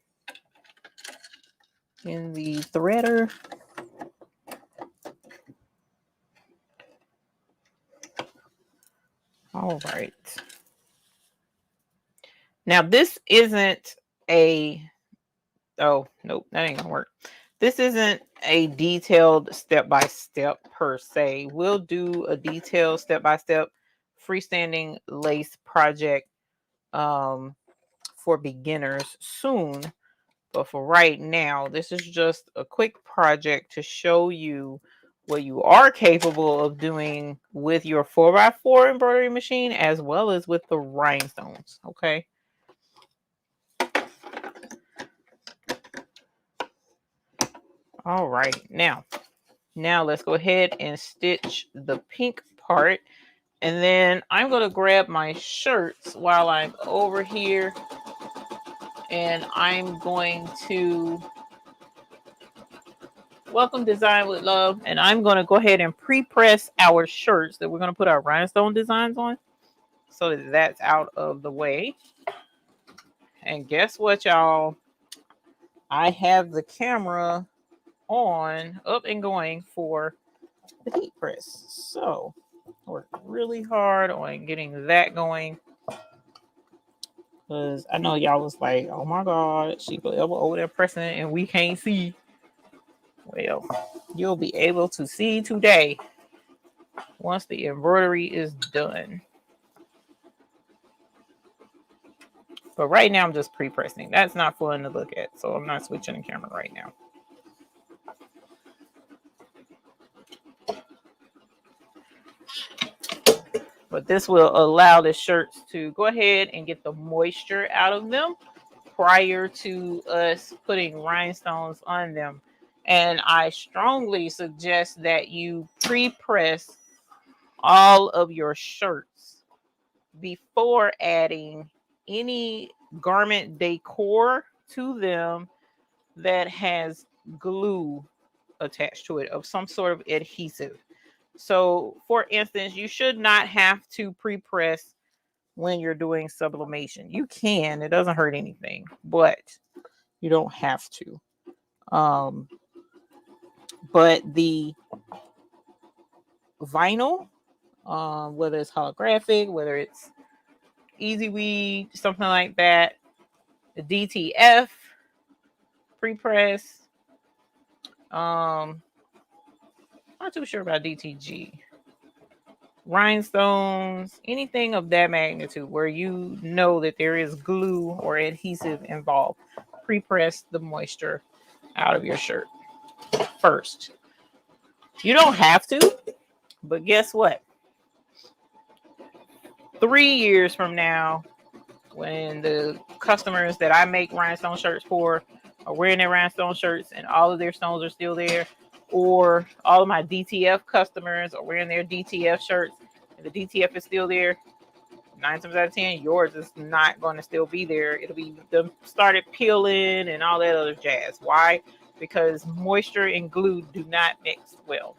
in the threader. All right. Now this isn't a, oh, nope, that ain't gonna work. This isn't a detailed step-by-step per se. We'll do a detailed step-by-step freestanding lace project for beginners soon. But for right now, this is just a quick project to show you what you are capable of doing with your 4x4 embroidery machine as well as with the rhinestones, okay? All right, now let's go ahead and stitch the pink part. And then I'm going to grab my shirts while I'm over here. And I'm going to welcome Design with Love. And I'm going to go ahead and pre-press our shirts that we're going to put our rhinestone designs on. So that that's out of the way. And guess what, y'all? I have the camera on, up and going for the heat press. So work really hard on getting that going. Because I know y'all was like, oh my God, she over there pressing it and we can't see. Well, you'll be able to see today once the embroidery is done. But right now I'm just pre-pressing. That's not fun to look at. So I'm not switching the camera right now. But this will allow the shirts to go ahead and get the moisture out of them prior to us putting rhinestones on them. And I strongly suggest that you pre-press all of your shirts before adding any garment decor to them that has glue attached to it of some sort of adhesive. So, for instance, you should not have to pre-press when you're doing sublimation. You can, it doesn't hurt anything, but you don't have to. But the vinyl whether it's holographic, whether it's easy weed, something like that. The DTF pre-press. Not too sure about DTG. Rhinestones, anything of that magnitude where you know that there is glue or adhesive involved. Pre-press the moisture out of your shirt first. You don't have to, but guess what? 3 years from now, when the customers that I make rhinestone shirts for are wearing their rhinestone shirts and all of their stones are still there, or all of my DTF customers are wearing their DTF shirts and the DTF is still there, 9 times out of 10, yours is not going to still be there. It'll be them started peeling and all that other jazz. Why? Because moisture and glue do not mix well.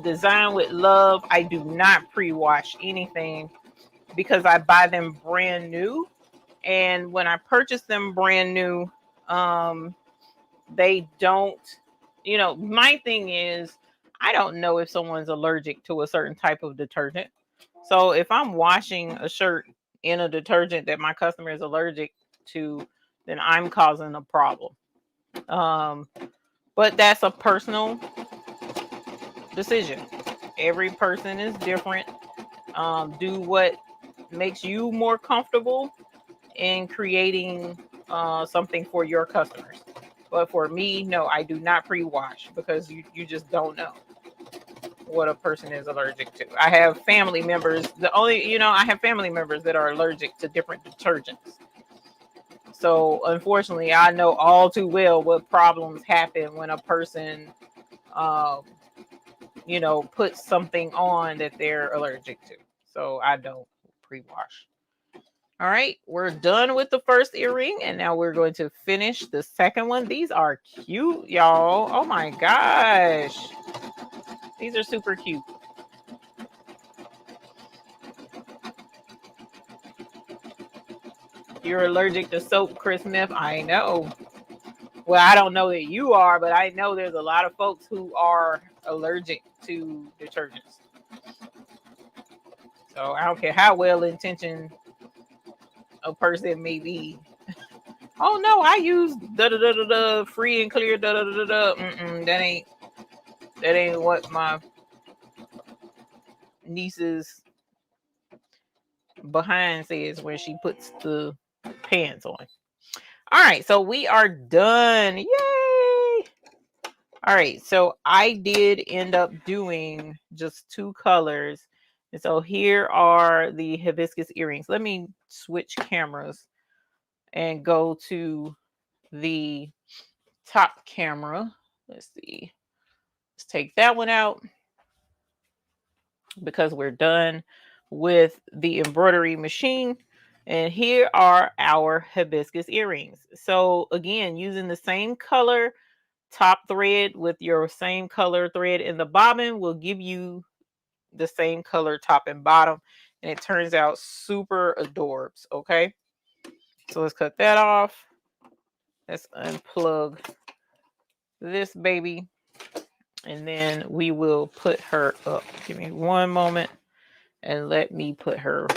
Design with love. I do not pre-wash anything because I buy them brand new, and when I purchase them brand new, they don't, my thing is, I don't know if someone's allergic to a certain type of detergent. So if I'm washing a shirt in a detergent that my customer is allergic to, then I'm causing a problem. But that's a personal decision. Every person is different. Do what makes you more comfortable in creating something for your customers. But for me, no, I do not pre-wash because you just don't know what a person is allergic to. I have family members. I have family members that are allergic to different detergents. So unfortunately, I know all too well what problems happen when a person, puts something on that they're allergic to. So I don't pre-wash. All right, we're done with the first earring, and now we're going to finish the second one. These are cute, y'all. Oh my gosh. These are super cute. You're allergic to soap, Chris Smith. I know. Well, I don't know that you are, but I know there's a lot of folks who are allergic to detergents. So I don't care how well-intentioned a person may be. Oh no, I use free and clear That ain't what my niece's behind says when she puts the pants on. All right, so we are done. Yay! All right, so I did end up doing just 2 colors. And so here are the hibiscus earrings. Let me switch cameras and go to the top camera. Let's see. Let's take that one out because we're done with the embroidery machine. And here are our hibiscus earrings. So again, using the same color top thread with your same color thread in the bobbin will give you the same color top and bottom. And it turns out super adorbs. Okay. So let's cut that off. Let's unplug this baby. And then we will put her up. Give me one moment and let me put her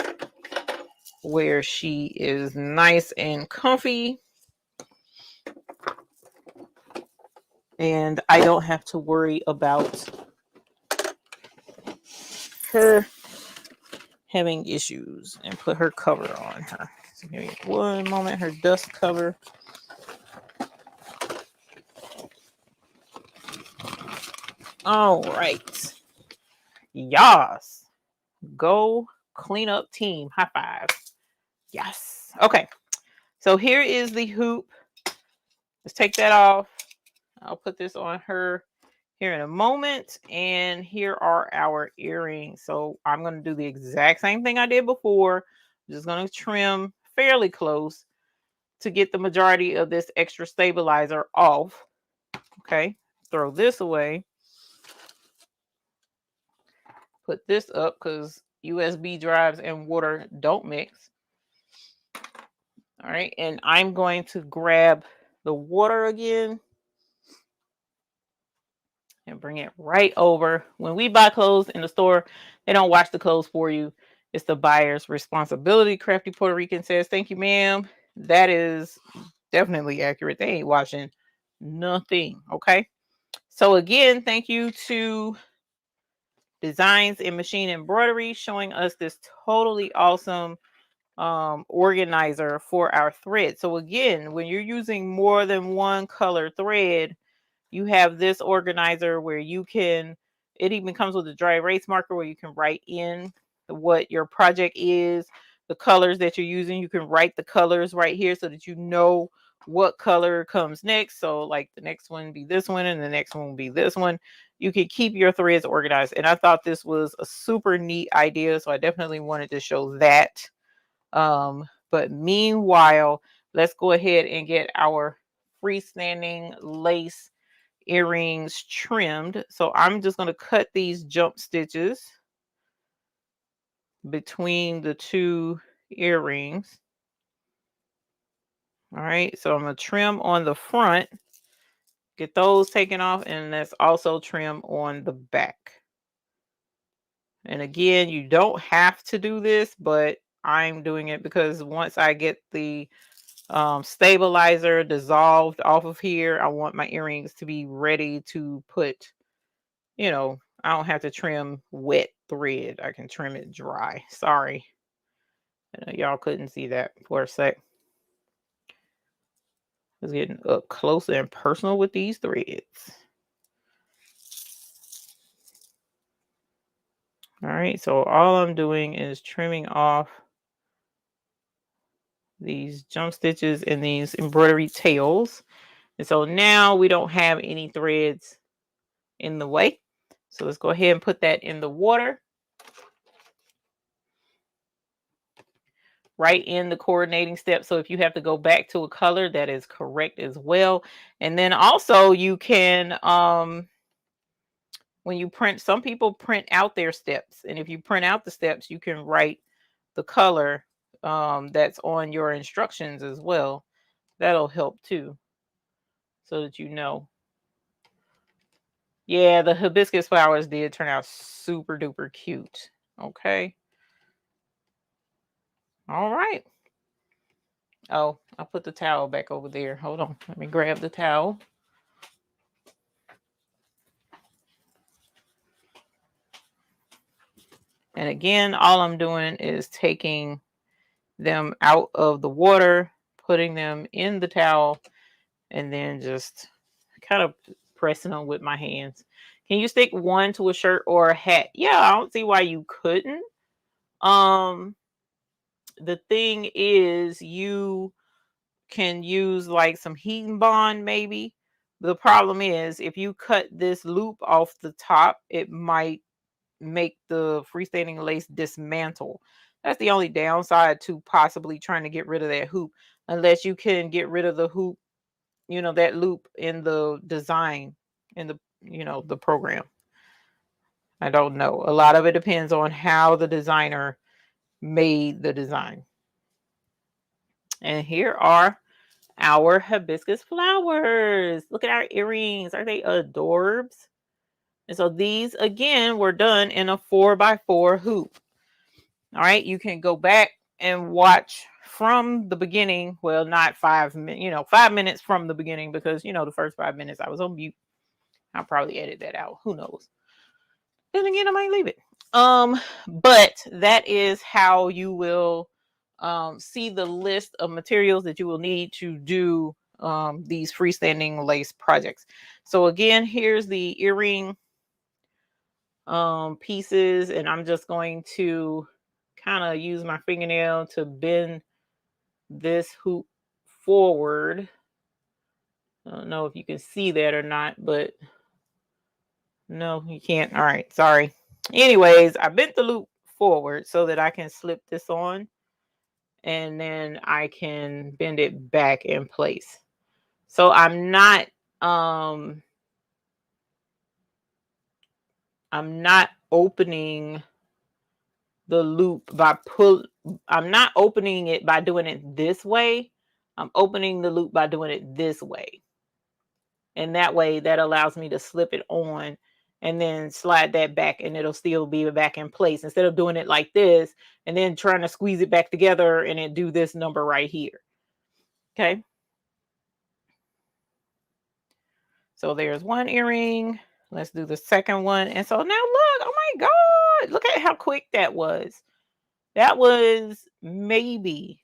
where she is nice and comfy. And I don't have to worry about her having issues, and put her cover on her. So give me one moment, her dust cover. All right. Yas. Go clean up team. High five. Yes. Okay. So here is the hoop. Let's take that off. I'll put this on her here in a moment. And here are our earrings. So I'm going to do the exact same thing I did before. I'm just going to trim fairly close to get the majority of this extra stabilizer off. Okay. Throw this away. Put this up because USB drives and water don't mix. All right, and I'm going to grab the water again and bring it right over. When we buy clothes in the store, they don't wash the clothes for you. It's the buyer's responsibility. Crafty Puerto Rican says, thank you, ma'am. That is definitely accurate. They ain't washing nothing. Okay. So again, thank you to Designs in Machine Embroidery showing us this totally awesome organizer for our thread. So again, when you're using more than one color thread, you have this organizer where you can, it even comes with a dry erase marker where you can write in what your project is, the colors that you're using. You can write the colors right here so that you know what color comes next. So like the next one be this one and the next one will be this one. You can keep your threads organized. And I thought this was a super neat idea. So I definitely wanted to show that. But meanwhile, let's go ahead and get our freestanding lace earrings trimmed. So I'm just going to cut these jump stitches between the two earrings. All right, so I'm going to trim on the front, get those taken off, and let's also trim on the back. And again, you don't have to do this, but I'm doing it because once I get the stabilizer dissolved off of here, I want my earrings to be ready to put, you know, I don't have to trim wet thread. I can trim it dry. Sorry. Y'all couldn't see that for a sec. I was getting up close and personal with these threads. All right, so all I'm doing is trimming off these jump stitches and these embroidery tails. And so now we don't have any threads in the way. So let's go ahead and put that in the water. Right in the coordinating step. So if you have to go back to a color, that is correct as well. And then also you can, when you print, some people print out their steps. And if you print out the steps, you can write the color that's on your instructions as well. That'll help too, so that you know. Yeah, the hibiscus flowers did turn out super duper cute. Okay. All right. Oh, I put the towel back over there. Hold on. Let me grab the towel. And again, all I'm doing is taking them out of the water, putting them in the towel, and then just kind of pressing them with my hands. Can you stick one to a shirt or a hat? Yeah, I don't see why you couldn't. The thing is, you can use like some heat and bond maybe. The problem is if you cut this loop off the top, it might make the freestanding lace dismantle. That's the only downside to possibly trying to get rid of that hoop, unless you can get rid of the hoop, you know, that loop in the design, in the, you know, the program. I don't know. A lot of it depends on how the designer made the design. And here are our hibiscus flowers. Look at our earrings. Are they adorbs? And so these again were done in a 4x4 hoop. All right, you can go back and watch from the beginning. Well, not 5 minutes, you know, 5 minutes from the beginning, because you know the first 5 minutes I was on mute. I'll probably edit that out. Who knows? Then again, I might leave it. But that is how you will see the list of materials that you will need to do these freestanding lace projects. So again, here's the earring pieces, and I'm just going to kind of use my fingernail to bend this hoop forward. I don't know if you can see that or not, but no, you can't. All right, sorry. Anyways, I bent the loop forward so that I can slip this on, and then I can bend it back in place. So I'm not opening the loop I'm not opening it by doing it this way. I'm opening the loop by doing it this way. And that way, that allows me to slip it on and then slide that back, and it'll still be back in place instead of doing it like this and then trying to squeeze it back together and it do this number right here. Okay. So there's one earring. Let's do the second one. And so now look, oh my God, look at how quick that was. That was maybe,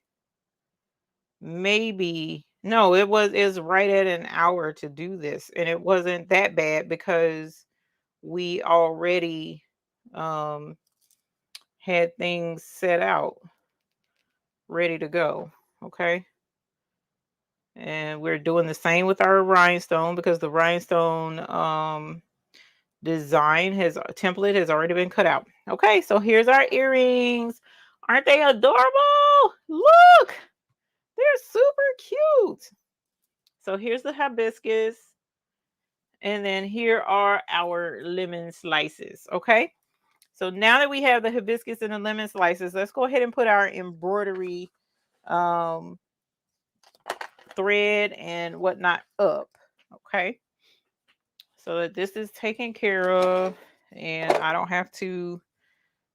no, it was right at an hour to do this. And it wasn't that bad because we already had things set out, ready to go. Okay. And we're doing the same with our rhinestone because the rhinestone design template has already been cut out. Okay, so here's our earrings. Aren't they adorable? Look, they're super cute. So here's the hibiscus. And then here are our lemon slices. Okay. So now that we have the hibiscus and the lemon slices, let's go ahead and put our embroidery thread and whatnot up. Okay. So that this is taken care of and I don't have to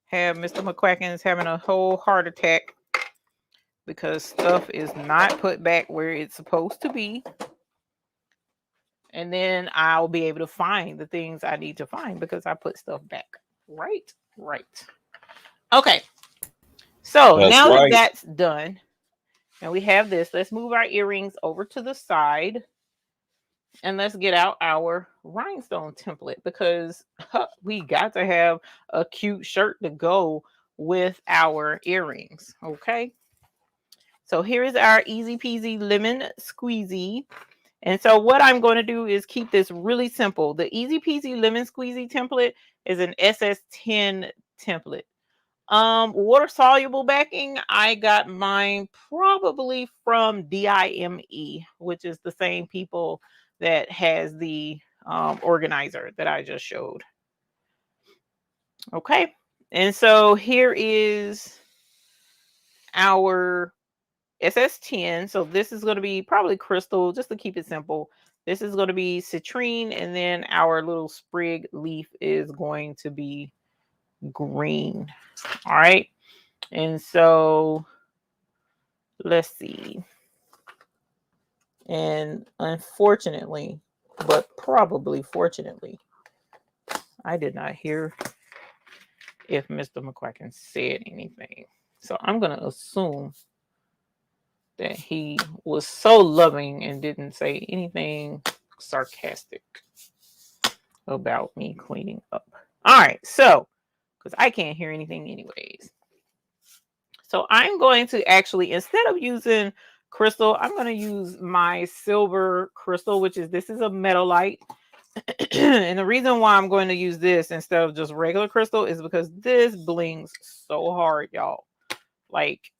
have Mr. McQuackins having a whole heart attack because stuff is not put back where it's supposed to be. And then I'll be able to find the things I need to find because I put stuff back. Right. Okay. So now that that's done and we have this, let's move our earrings over to the side. And let's get out our rhinestone template because we got to have a cute shirt to go with our earrings. Okay. So here is our easy peasy lemon squeezy. And so what I'm going to do is keep this really simple. The easy peasy lemon squeezy template is an SS10 template. Water soluble backing, I got mine probably from DIME, which is the same people that has the organizer that I just showed. Okay. And so here is our SS10. So this is going to be probably crystal, just to keep it simple. This is going to be citrine, and then our little sprig leaf is going to be green. All right. And so let's see. And unfortunately, but probably fortunately, I did not hear if Mr. McQuacken said anything. So I'm going to assume that he was so loving and didn't say anything sarcastic about me cleaning up. All right. So, because I can't hear anything anyways. So I'm going to actually, instead of using crystal, I'm going to use my silver crystal, which is, this is a metalite. And the reason why I'm going to use this instead of just regular crystal is because this blings so hard, y'all. Like,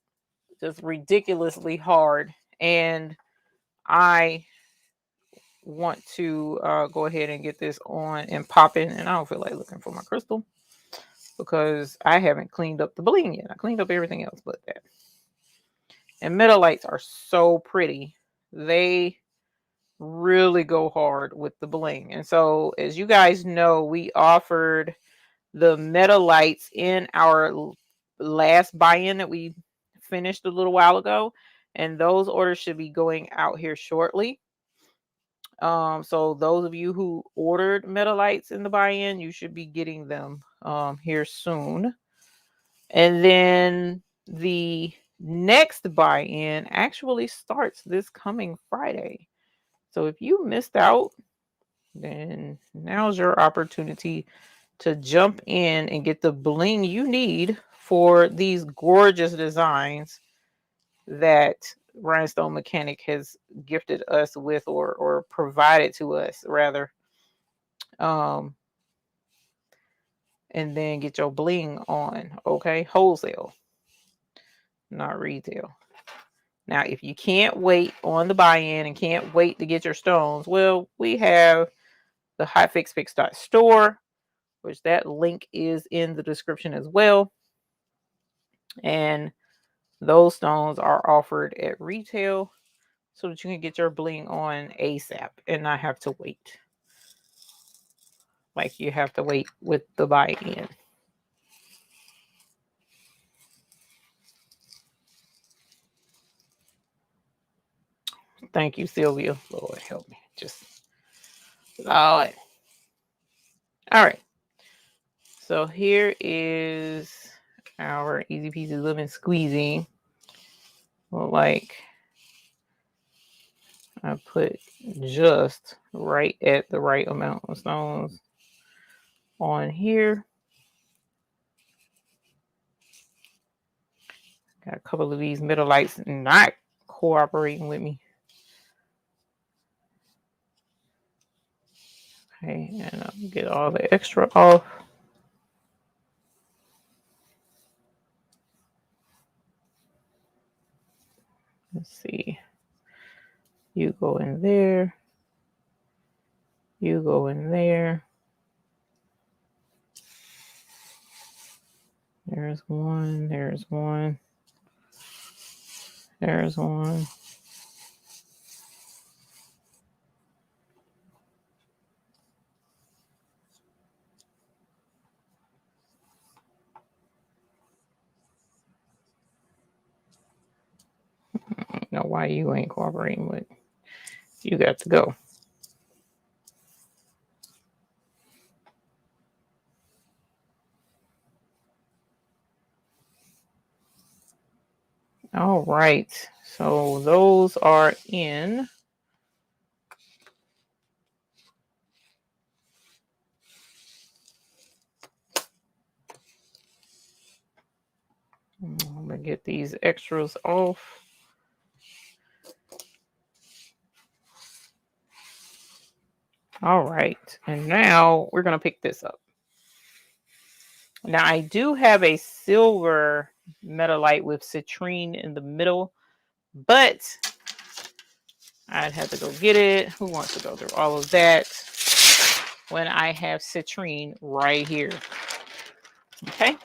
just ridiculously hard. And I want to go ahead and get this on and pop in. And I don't feel like looking for my crystal because I haven't cleaned up the bling yet. I cleaned up everything else but that. And metalites are so pretty. They really go hard with the bling. And so, as you guys know, we offered the metalites in our last buy-in that we finished a little while ago. And those orders should be going out here shortly. So those of you who ordered metalites in the buy-in, you should be getting them here soon. And then the next buy-in actually starts this coming Friday. So if you missed out, then now's your opportunity to jump in and get the bling you need for these gorgeous designs that Rhinestone Mechanic has gifted us with, or provided to us rather. And then get your bling on. Okay, wholesale, not retail. Now, if you can't wait on the buy-in and can't wait to get your stones, well, we have the hotfixfix.store, which that link is in the description as well. And those stones are offered at retail so that you can get your bling on ASAP and not have to wait. Like you have to wait with the buy-in. Thank you, Sylvia. Lord help me. Just Lord. All right. So here is our easy peasy lemon squeezy. Well, like I put just right at the right amount of stones on here. Got a couple of these middle lights not cooperating with me. Okay, and I'll get all the extra off. Let's see. You go in there. You go in there. There's one. There's one. There's one. I don't know why you ain't cooperating with. You got to go. All right. So those are in. I'm going to get these extras off. All right. And now we're going to pick this up. Now I do have a silver metalite with citrine in the middle, but I'd have to go get it. Who wants to go through all of that when I have citrine right here? Okay.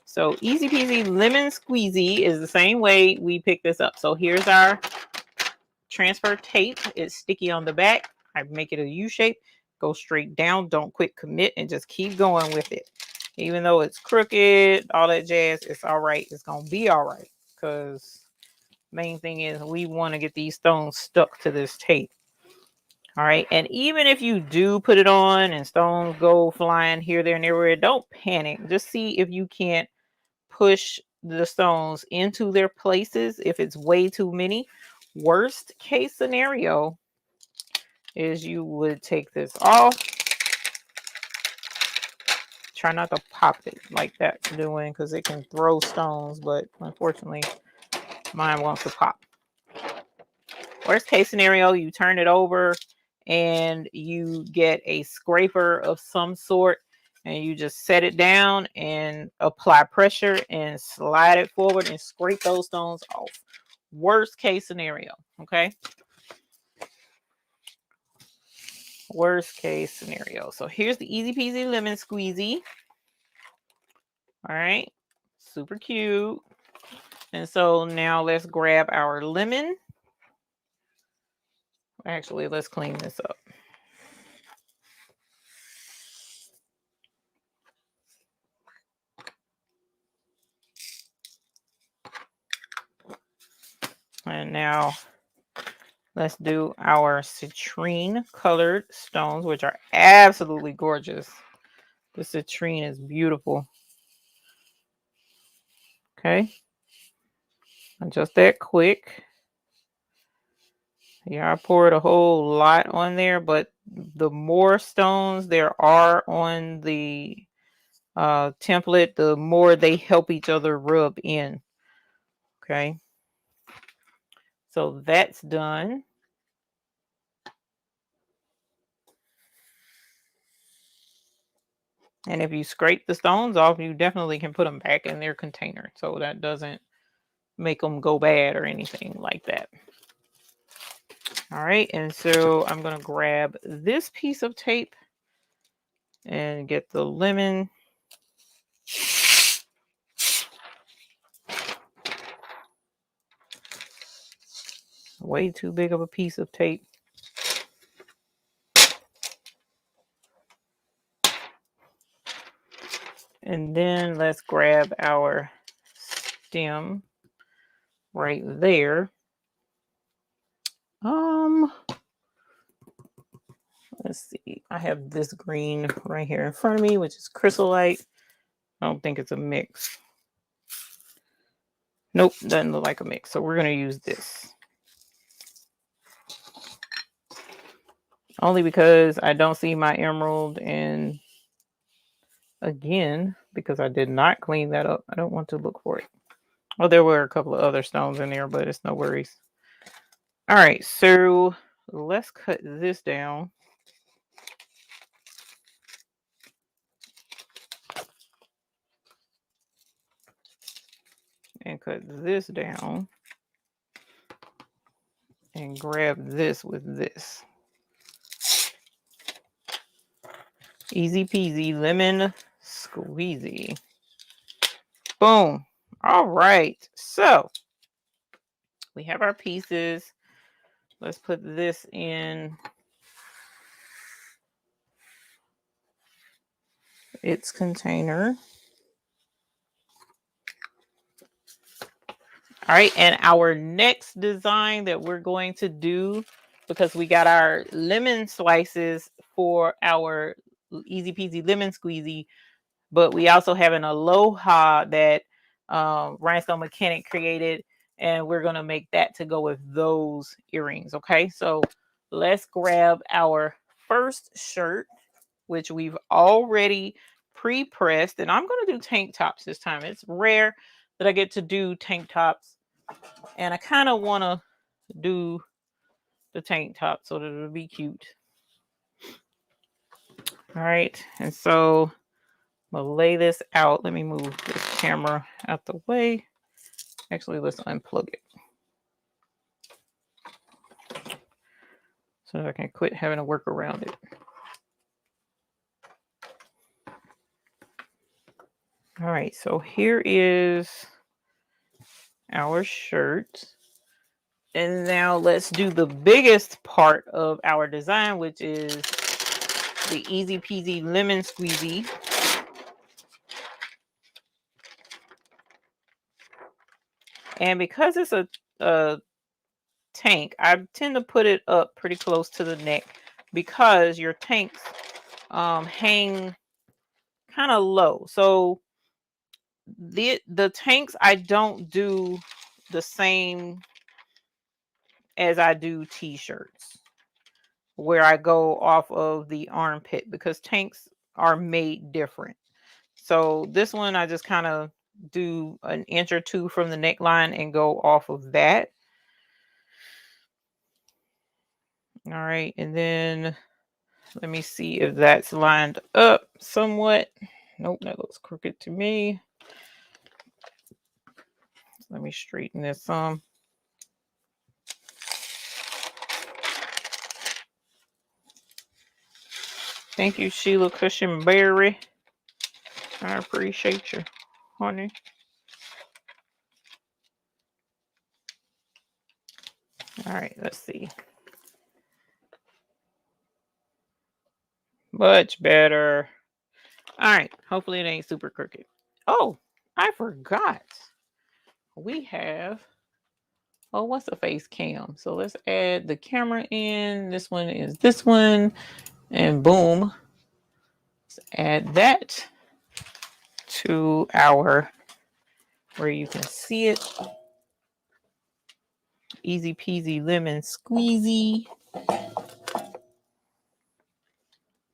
So easy peasy lemon squeezy is the same way we pick this up. So here's our transfer tape. It's sticky on the back. I make it a U shape. Go straight down. Don't quit commit and just keep going with it. Even though it's crooked, all that jazz, it's all right. It's going to be all right. Because main thing is we want to get these stones stuck to this tape. All right. And even if you do put it on and stones go flying here, there, and everywhere, don't panic. Just see if you can't push the stones into their places if it's way too many. Worst case scenario is you would take this off. Try not to pop it like that doing, because it can throw stones, but unfortunately mine wants to pop. Worst case scenario, you turn it over and you get a scraper of some sort and you just set it down and apply pressure and slide it forward and scrape those stones off. Worst case scenario, okay? Worst case scenario. So here's the easy peasy lemon squeezy. All right, super cute. And so now let's grab our lemon. Actually, let's clean this up. And now let's do our citrine colored stones, which are absolutely gorgeous. The citrine is beautiful. Okay. Just that quick. Yeah, I poured a whole lot on there, but the more stones there are on the template, the more they help each other rub in. Okay. So that's done. And if you scrape the stones off, you definitely can put them back in their container. So that doesn't make them go bad or anything like that. All right. And so I'm going to grab this piece of tape and get the lemon. way too big of a piece of tape. And then let's grab our stem right there. Let's see. I have this green right here in front of me, which is chrysolite. I don't think it's a mix. Nope, doesn't look like a mix. So we're going to use this. Only because I don't see my emerald, and again, because I did not clean that up, I don't want to look for it. Oh, there were a couple of other stones in there, but it's no worries. All right, so let's cut this down. And cut this down. And grab this with this. Easy peasy lemon squeezy. Boom. All right. So we have our pieces. Let's put this in its container. All right. And our next design that we're going to do, because we got our lemon slices for our easy peasy lemon squeezy, but we also have an Aloha that Rhinestone Mechanic created, and we're going to make that to go with those earrings. Okay, so let's grab our first shirt, which we've already pre-pressed, and I'm going to do tank tops this time. It's rare that I get to do tank tops, and I kind of want to do the tank top so that it'll be cute. All right, and so I'm gonna lay this out. Let me move this camera out the way. Actually, let's unplug it so that I can quit having to work around it. All right, so here is our shirt. And now let's do the biggest part of our design, which is the easy peasy lemon squeezy. And because it's a tank, I tend to put it up pretty close to the neck because your tanks hang kind of low. So the tanks I don't do the same as I do t-shirts, where I go off of the armpit, because tanks are made different. So this one I just kind of do an inch or two from the neckline and go off of that. All right, and then let me see if that's lined up somewhat. Nope, that looks crooked to me. Let me straighten this some. Thank you, Sheila Cushionberry. I appreciate you, honey. All right, let's see. Much better. All right, hopefully it ain't super crooked. Oh, I forgot. We have, oh, what's the face cam? So let's add the camera in. This one is this one. And boom. Let's add that to our, where you can see it. Easy peasy lemon squeezy.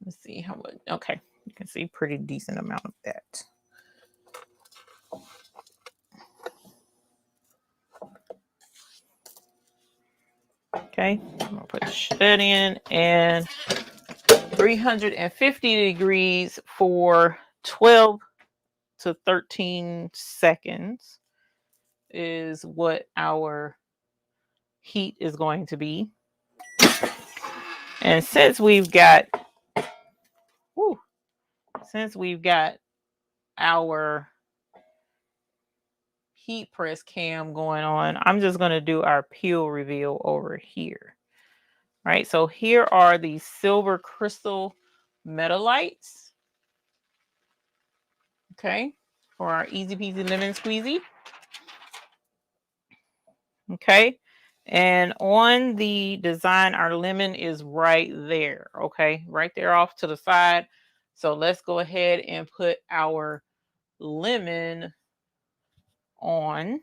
Let's see how much. Okay, you can see pretty decent amount of that. Okay, I'm gonna put that in, and 350 degrees for 12 to 13 seconds is what our heat is going to be. And since we've got our heat press cam going on, I'm just going to do our peel reveal over here. All right, so here are the silver crystal metalites. Okay, for our easy peasy lemon squeezy. Okay, and on the design, our lemon is right there. Okay, right there off to the side. So let's go ahead and put our lemon on.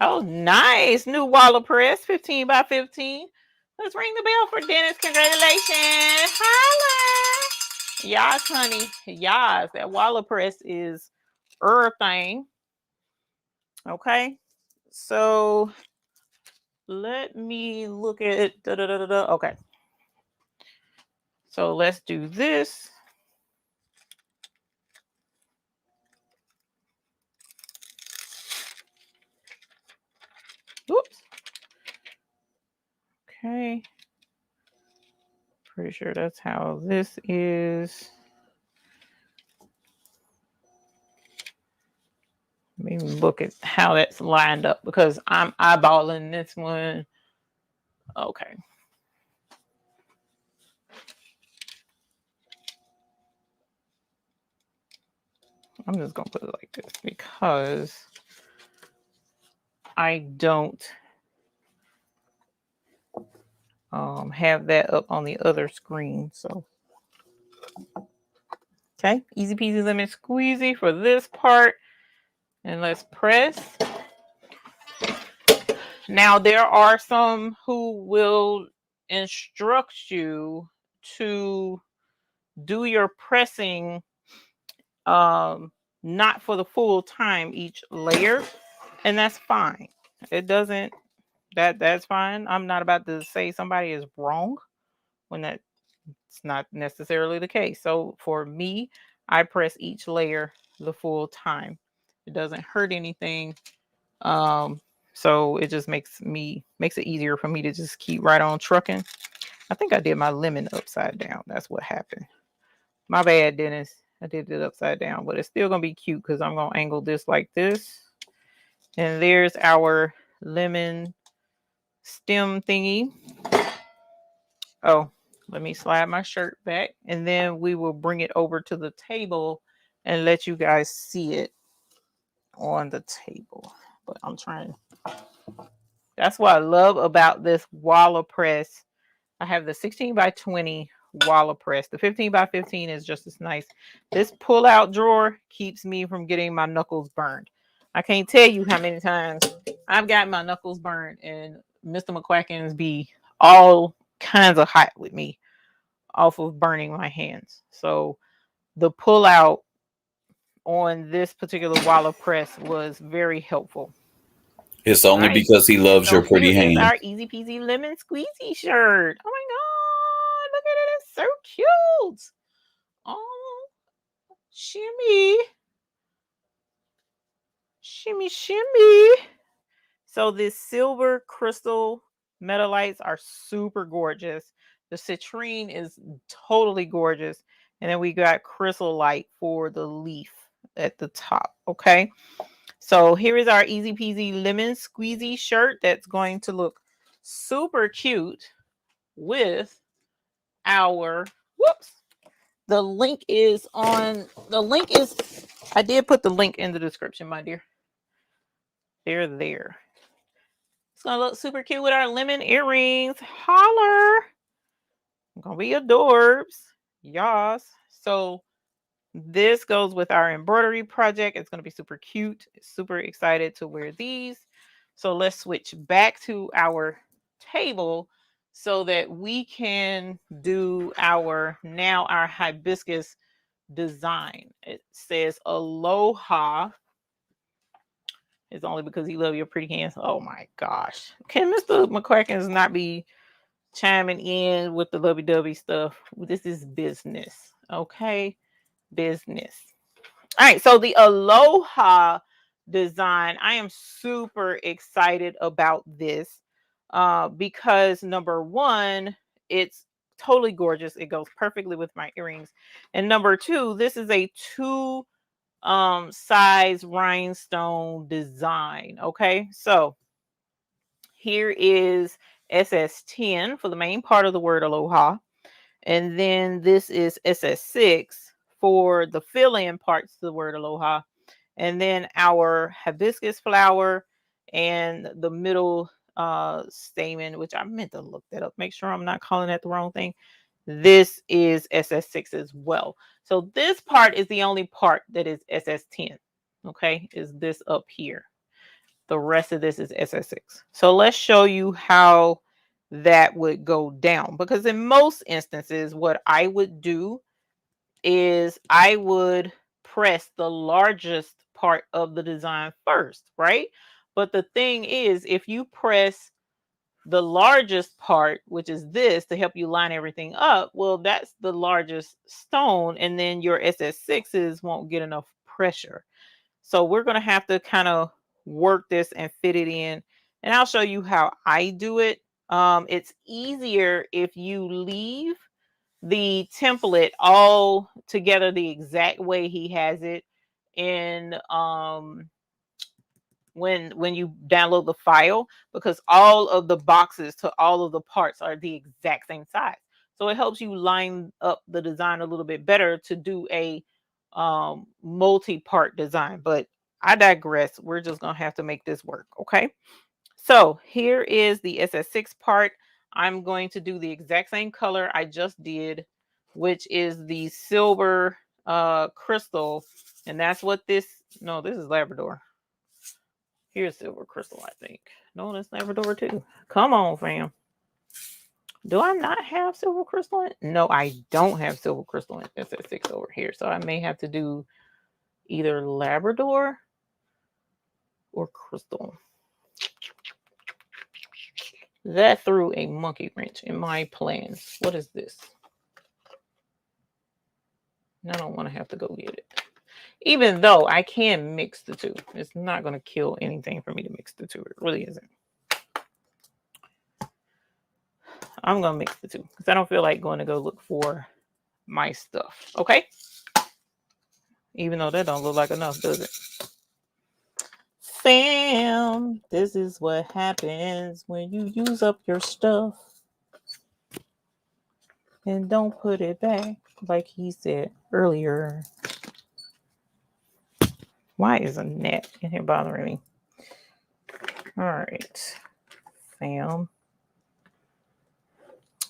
Oh, nice. New Waller press, 15 by 15. Let's ring the bell for Dennis. Congratulations. Holla. Yes, honey. Yes, that Waller press is thing. Okay. So let me look at okay. So let's do this. Oops. Okay. Pretty sure that's how this is. Let me look at how that's lined up because I'm eyeballing this one. Okay. I'm just going to put it like this because I don't have that up on the other screen. So, okay. Easy peasy lemon squeezy for this part. And let's press. Now, there are some who will instruct you to do your pressing not for the full time each layer, and that's fine. It doesn't that's fine. I'm not about to say somebody is wrong when that's not necessarily the case. So for me, I press each layer the full time. It doesn't hurt anything. So it just makes it easier for me to just keep right on trucking. I think I did my lemon upside down. That's what happened. My bad, Dennis. I did it upside down, but it's still gonna be cute because I'm gonna angle this like this. And there's our lemon stem thingy. Oh, let me slide my shirt back, and then we will bring it over to the table and let you guys see it on the table. But I'm trying. That's what I love about this Waller press. I have the 16 by 20 Waller press. The 15 by 15 is just as nice. This pull-out drawer keeps me from getting my knuckles burned. I can't tell you how many times I've got my knuckles burned, and Mr. McQuackins be all kinds of hot with me off of burning my hands. So the pull-out on this particular Waller press was very helpful. It's only because he loves your pretty here hand. Is our easy peasy lemon squeezy shirt. Oh my god, look at it, it's so cute. Oh, shimmy, shimmy, shimmy. So this silver crystal metalites are super gorgeous. The citrine is totally gorgeous, and then we got chrysolite for the leaf at the top. Okay. So here is our easy peasy lemon squeezy shirt that's going to look super cute with our, whoops, the link is, I did put the link in the description, my dear. They're there. It's going to look super cute with our lemon earrings. Holler. Going to be adorbs. Yas. So this goes with our embroidery project. It's going to be super cute. Super excited to wear these. So let's switch back to our table so that we can do our hibiscus design. It says Aloha. It's only because he loves your pretty hands. Oh my gosh. Can Mr. McQuackins not be chiming in with the lovey-dovey stuff? This is business. Okay. Business. All right, so the Aloha design, I am super excited about this because number one, it's totally gorgeous. It goes perfectly with my earrings. And number 2, this is a 2 size rhinestone design. Okay, so here is SS10 for the main part of the word aloha, and then this is SS6 for the fill-in parts of the word aloha, and then our hibiscus flower and the middle stamen, which I meant to look that up, make sure I'm not calling that the wrong thing. This is SS6 as well. So this part is the only part that is SS10. Okay, is this up here. The rest of this is SS6. So let's show you how that would go down, because in most instances, what I would do is I would press the largest part of the design first, right? But the thing is, if you press the largest part, which is this, to help you line everything up, well, that's the largest stone, and then your SS6s won't get enough pressure. So we're going to have to kind of work this and fit it in, and I'll show you how I do it. It's easier if you leave the template all together the exact way he has it in when you download the file, because all of the boxes to all of the parts are the exact same size. So it helps you line up the design a little bit better to do a multi-part design. But I digress. We're just gonna have to make this work. Okay, so here is the SS6 part. I'm going to do the exact same color I just did, which is the silver crystal, and that's what this, no, this is Labrador. Here's silver crystal, I think. No, that's Labrador too. Come on, fam. Do I not have silver crystal in? No, I don't have silver crystal in SS6 over here. So I may have to do either Labrador or crystal. That threw a monkey wrench in my plans. What is this? I don't want to have to go get it. Even though I can mix the two. It's not going to kill anything for me to mix the two. It really isn't. I'm going to mix the two because I don't feel like going to go look for my stuff. Okay? Even though that don't look like enough, does it? Fam, this is what happens when you use up your stuff and don't put it back like he said earlier. Why is a net in here bothering me? All right, fam.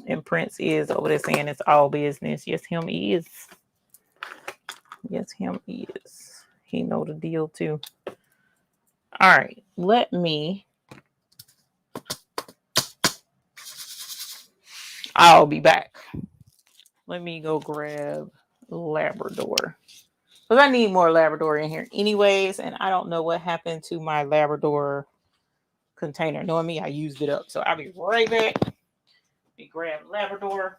And Prince is over there saying it's all business. Yes, him is. Yes, him is. He know the deal too. All right, let me. I'll be back. Let me go grab Labrador. Because I need more Labrador in here anyways, and I don't know what happened to my Labrador container. Knowing me, I used it up. So I'll be right back. Let me grab Labrador.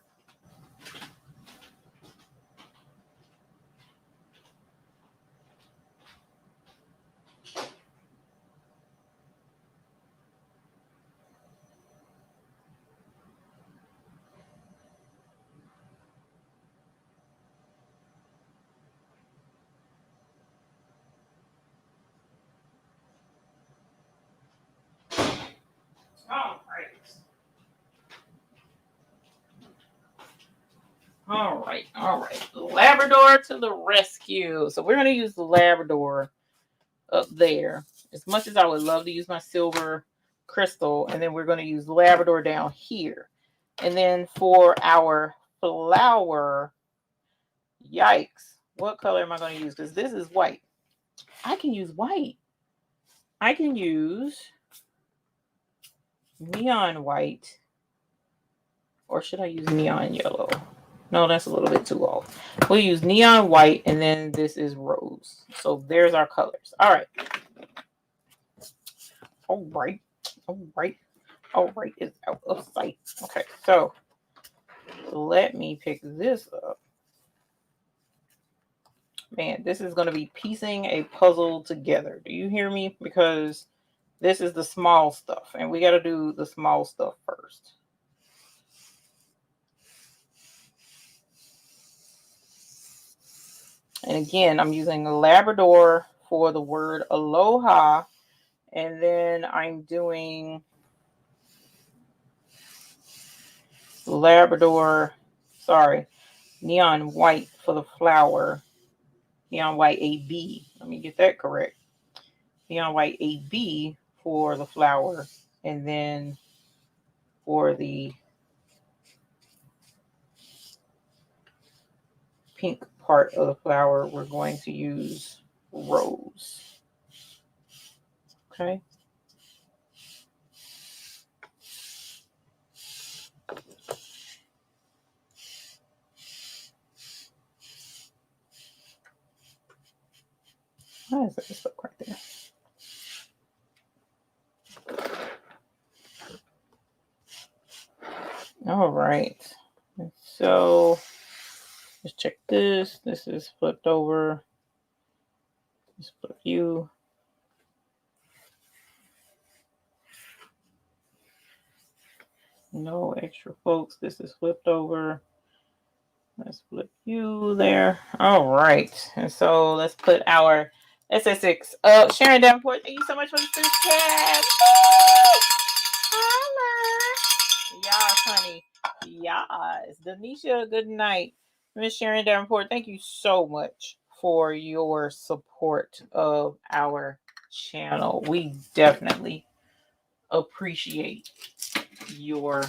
All right. Labrador to the rescue. So we're going to use the Labrador up there. As much as I would love to use my silver crystal, and then we're going to use Labrador down here. And then for our flower, yikes, what color am I going to use? Because this is white. I can use white. I can use neon white. Or should I use neon yellow? No, that's a little bit too off. We'll use neon white, and then this is rose. So there's our colors. All right. All right is out of sight. Okay, so let me pick this up. Man, this is going to be piecing a puzzle together. Do you hear me? Because this is the small stuff, and we got to do the small stuff first. And again, I'm using Labrador for the word aloha. And then I'm doing neon white for the flower. Neon white AB. Let me get that correct. Neon white AB for the flower. And then for the pink part of the flower, we're going to use rose. Okay. Why is that stuck right there? All right. And so let's check this. This is flipped over. Just flip you. No extra folks. This is flipped over. Let's flip you there. All right. And so let's put our SS6. Sharon Davenport, thank you so much for the super chat. Yes, honey. Yes. Denisha, good night. Miss Sharon Davenport, thank you so much for your support of our channel. We definitely appreciate your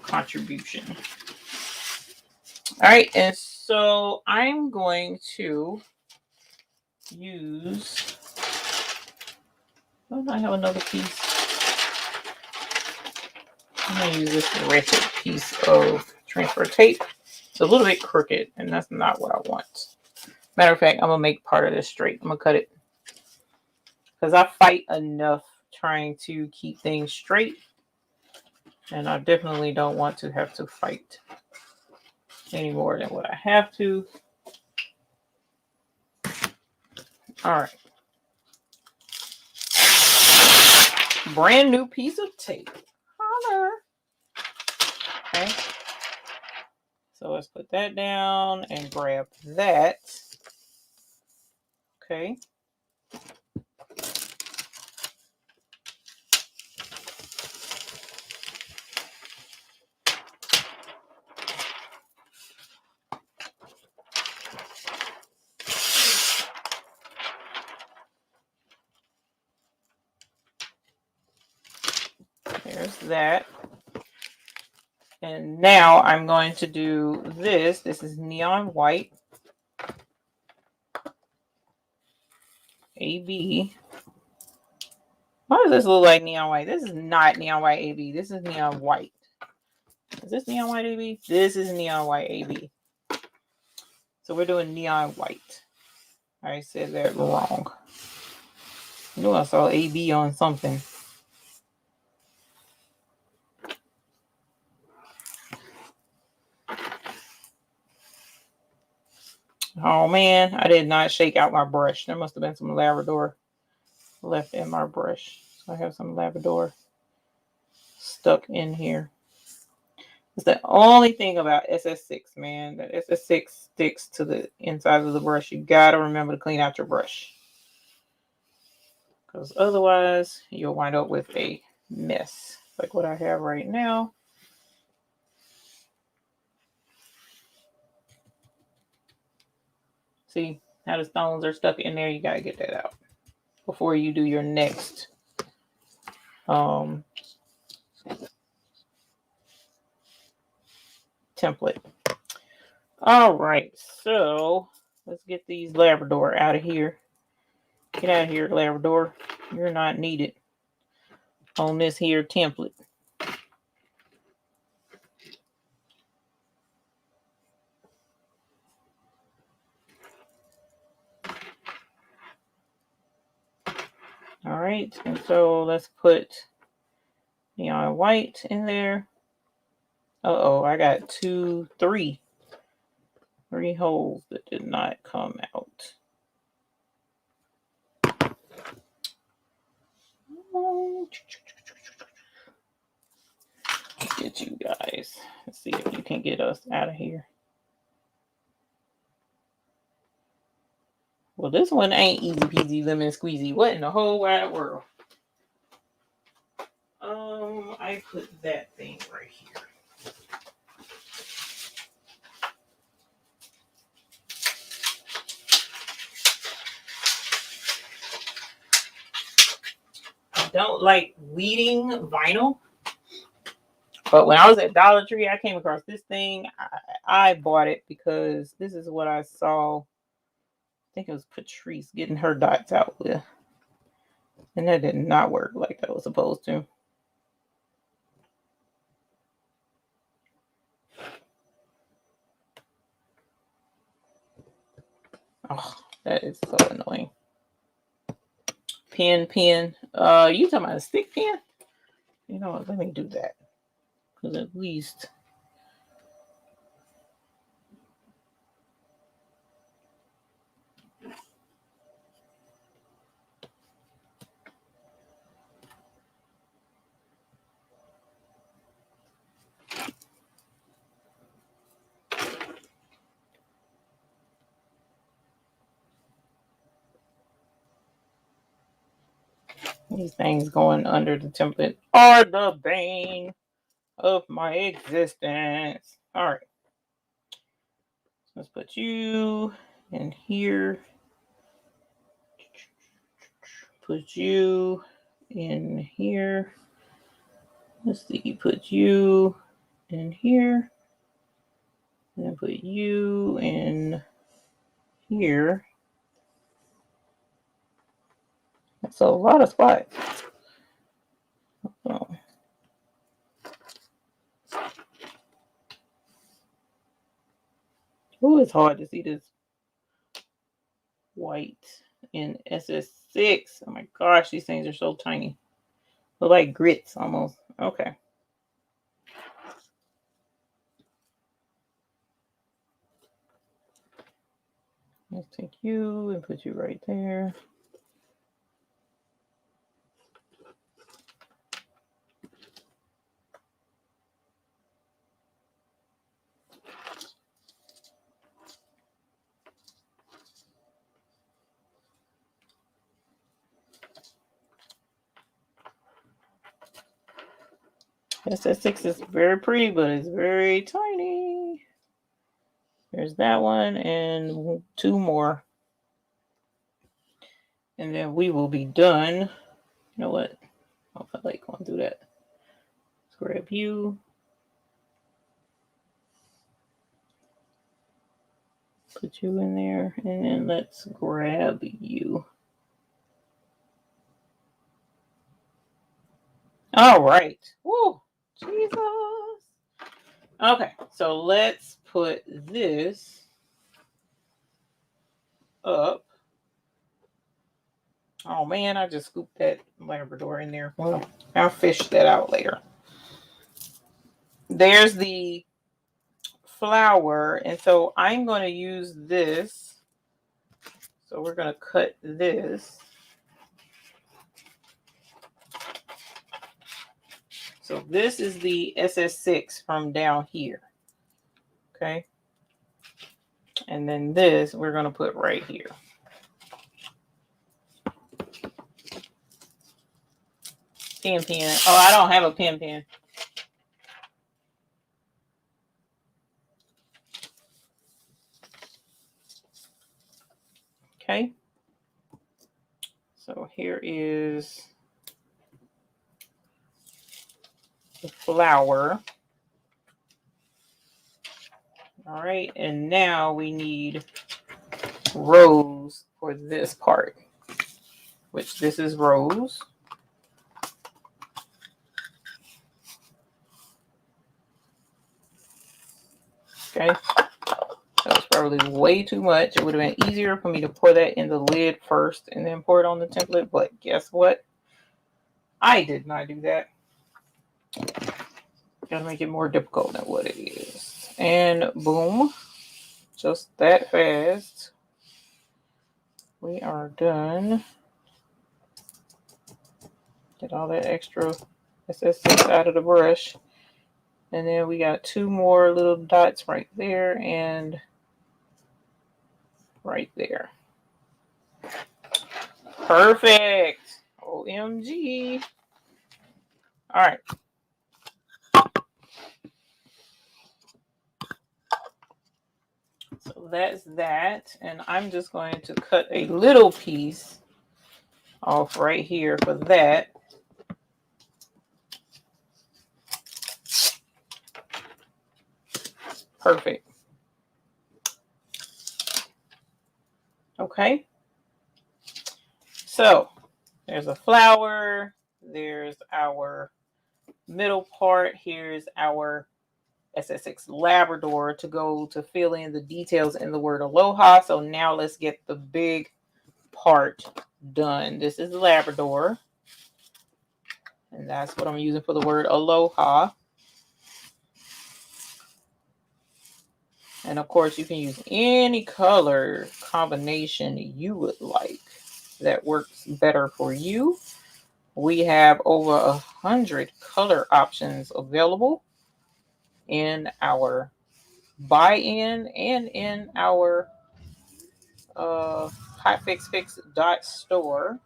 contribution. All right, and so I'm going to use, I have another piece. I'm going to use this wretched piece of transfer tape. It's a little bit crooked, and that's not what I want. Matter of fact, I'm going to make part of this straight. I'm going to cut it. Because I fight enough trying to keep things straight. And I definitely don't want to have to fight any more than what I have to. All right. Brand new piece of tape. Holler. Okay. So let's put that down and grab that. Okay. There's that. And now I'm going to do this. This is neon white. AB. Why does this look like neon white? This is not neon white AB. This is neon white. Is this neon white AB? This is neon white AB. So we're doing neon white. I said that wrong. I knew I saw AB on something. Oh man, I did not shake out my brush. There must have been some Labrador left in my brush. So I have some Labrador stuck in here. It's the only thing about SS6, man. That SS6 sticks to the inside of the brush. You gotta remember to clean out your brush. Because otherwise, you'll wind up with a mess. Like what I have right now. See how the stones are stuck in there? You gotta get that out before you do your next template. All right, so let's get these Labrador out of here. Get out of here, Labrador. You're not needed on this here template. All right, and so let's put neon white in there. Uh-oh, I got three holes that did not come out. Get you guys. Let's see if you can get us out of here. Well, this one ain't easy peasy lemon squeezy. What in the whole wide world? I put that thing right here. I don't like weeding vinyl, but when I was at Dollar Tree, I came across this thing. I bought it because this is what I saw. I think it was Patrice getting her dots out with. And that did not work like that was supposed to. Oh, that is so annoying. Pen. You talking about a stick pen? You know what? Let me do that. Because at least... These things going under the template are the bane of my existence. All right. Let's put you in here. Put you in here. Let's see. Put you in here. And then put you in here. That's a lot of spots. Oh. Ooh, it's hard to see this white in SS6. Oh my gosh, these things are so tiny. They're like grits almost. Okay. Let's take you and put you right there. SS6 is very pretty, but it's very tiny. There's that one and two more. And then we will be done. You know what? I don't feel like going through that. Let's grab you. Put you in there. And then let's grab you. All right. Woo! Jesus. Okay, so let's put this up. Oh man, I just scooped that Labrador in there. Well, I'll fish that out later. There's the flower, and so I'm going to use this. So we're going to cut this. So this is the SS6 from down here. Okay. And then this we're going to put right here. Pen. Oh, I don't have a pen. Okay. So here is the flower. All right, and now we need rose for this part, which this is rose. Okay, that was probably way too much. It would have been easier for me to pour that in the lid first and then pour it on the template, but guess what? I did not do that. Gotta make it more difficult than what it is. And boom, just that fast. We are done. Get all that extra SS6 out of the brush. And then we got two more little dots right there and right there. Perfect. OMG. All right. So that's that. And I'm just going to cut a little piece off right here for that. Perfect. Okay. So there's a flower. There's our middle part. Here's our SSX Labrador to go to fill in the details in the word aloha. So now let's get the big part done. This is Labrador. And that's what I'm using for the word aloha. And of course, you can use any color combination you would like that works better for you. We have over 100 color options available in our buy-in and in our hotfixfix.store.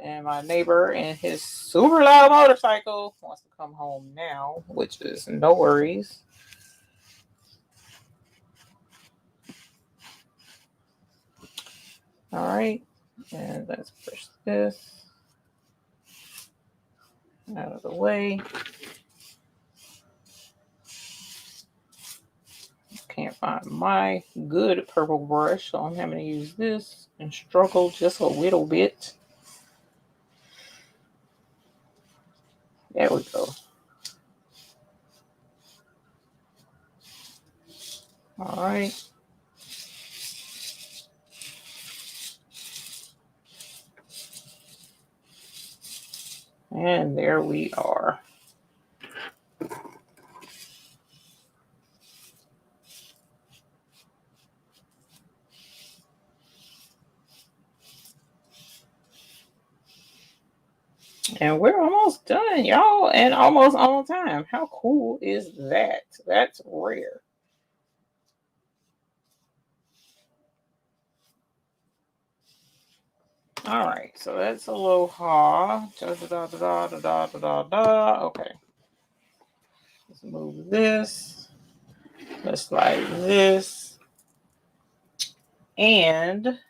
And my neighbor and his super loud motorcycle wants to come home now, which is no worries. All right, and let's push this out of the way. Can't find my good purple brush, so I'm having to use this and struggle just a little bit. There we go. All right. And there we are. And we're almost done, y'all, and almost on time. How cool is that? That's rare. All right, so that's aloha. Okay. Let's move this. Let's slide this. And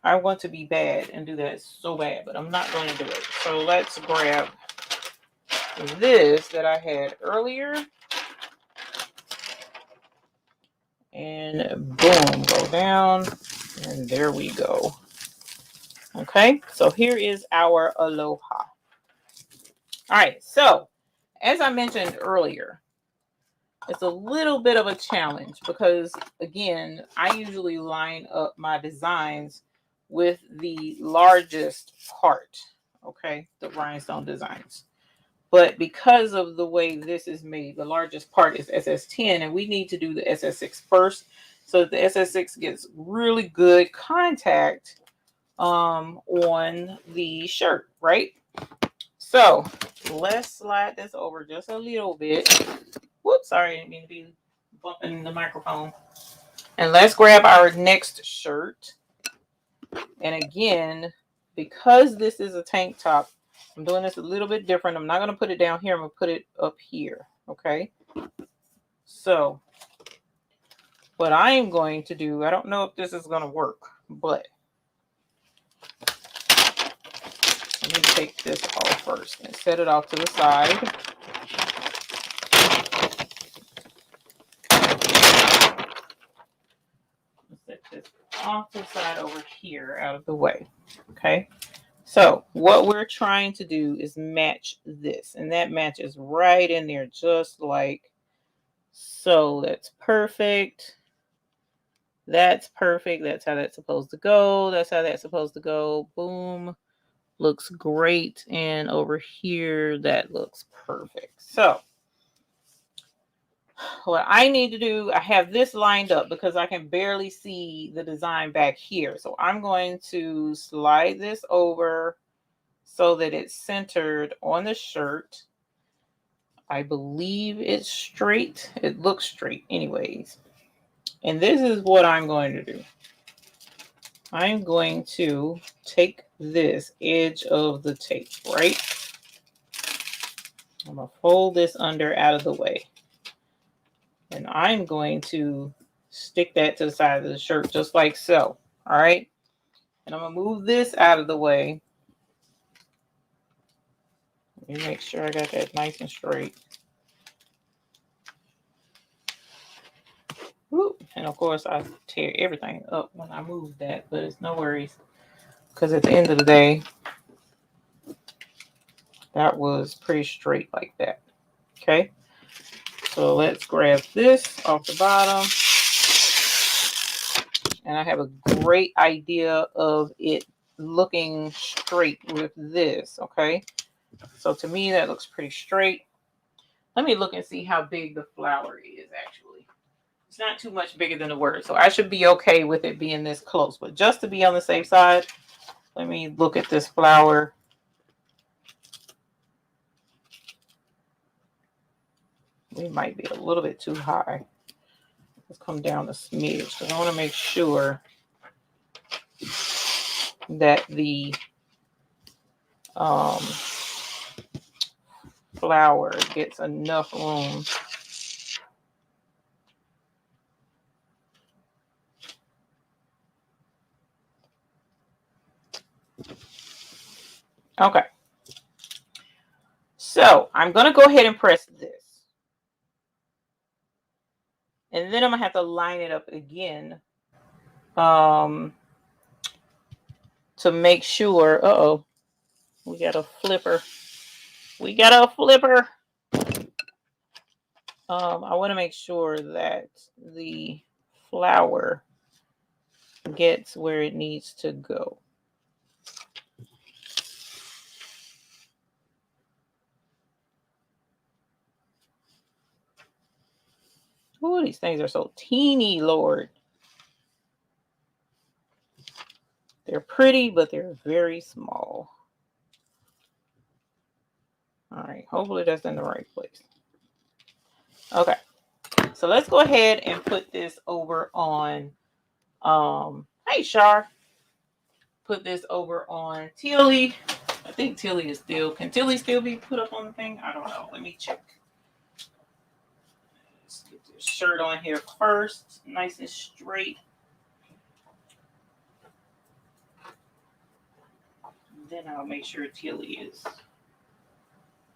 I want to be bad and do that so bad, but I'm not going to do it. So let's grab this that I had earlier. And boom, go down. And there we go. Okay, so here is our aloha. All right, so as I mentioned earlier, it's a little bit of a challenge because, again, I usually line up my designs with the largest part, okay, the rhinestone designs. But because of the way this is made, the largest part is SS10, and we need to do the SS6 first so that the SS6 gets really good contact on the shirt, right? So let's slide this over just a little bit. Whoops, sorry, I didn't mean to be bumping the microphone. And let's grab our next shirt. And again, because this is a tank top, I'm doing this a little bit different. I'm not going to put it down here. I'm going to put it up here. Okay. So what I am going to do, I don't know if this is going to work, but let me take this off first and set it off to the side. Set this off to the side over here out of the way. Okay. So what we're trying to do is match this, and that matches right in there, just like so. That's perfect. That's perfect. That's how that's supposed to go. That's how that's supposed to go. Boom. Looks great. And over here, that looks perfect. So what I need to do, I have this lined up because I can barely see the design back here. So I'm going to slide this over so that it's centered on the shirt. I believe it's straight. It looks straight anyways. And this is what I'm going to do. I'm going to take this edge of the tape, right? I'm going to fold this under out of the way. And I'm going to stick that to the side of the shirt just like so. All right. And I'm going to move this out of the way. Let me make sure I got that nice and straight. Woo. And of course, I tear everything up when I move that, but it's no worries. Because at the end of the day, that was pretty straight like that. Okay. So let's grab this off the bottom. And I have a great idea of it looking straight with this. Okay. So to me, that looks pretty straight. Let me look and see how big the flower is actually. It's not too much bigger than the word. So I should be okay with it being this close. But just to be on the safe side, let me look at this flower. We might be a little bit too high. Let's come down a smidge because I want to make sure that the flower gets enough room. Okay. So I'm going to go ahead and press this. And then I'm going to have to line it up again to make sure. Uh-oh. We got a flipper. We got a flipper. I want to make sure that the flower gets where it needs to go. Oh, these things are so teeny, Lord. They're pretty, but they're very small. All right, hopefully that's in the right place. Okay, so let's go ahead and put this over on, hey, Shar. Put this over on Tilly. I think Tilly is still, can Tilly still be put up on the thing? I don't know, let me check. Let's get this shirt on here first, nice and straight. Then I'll make sure Tilly is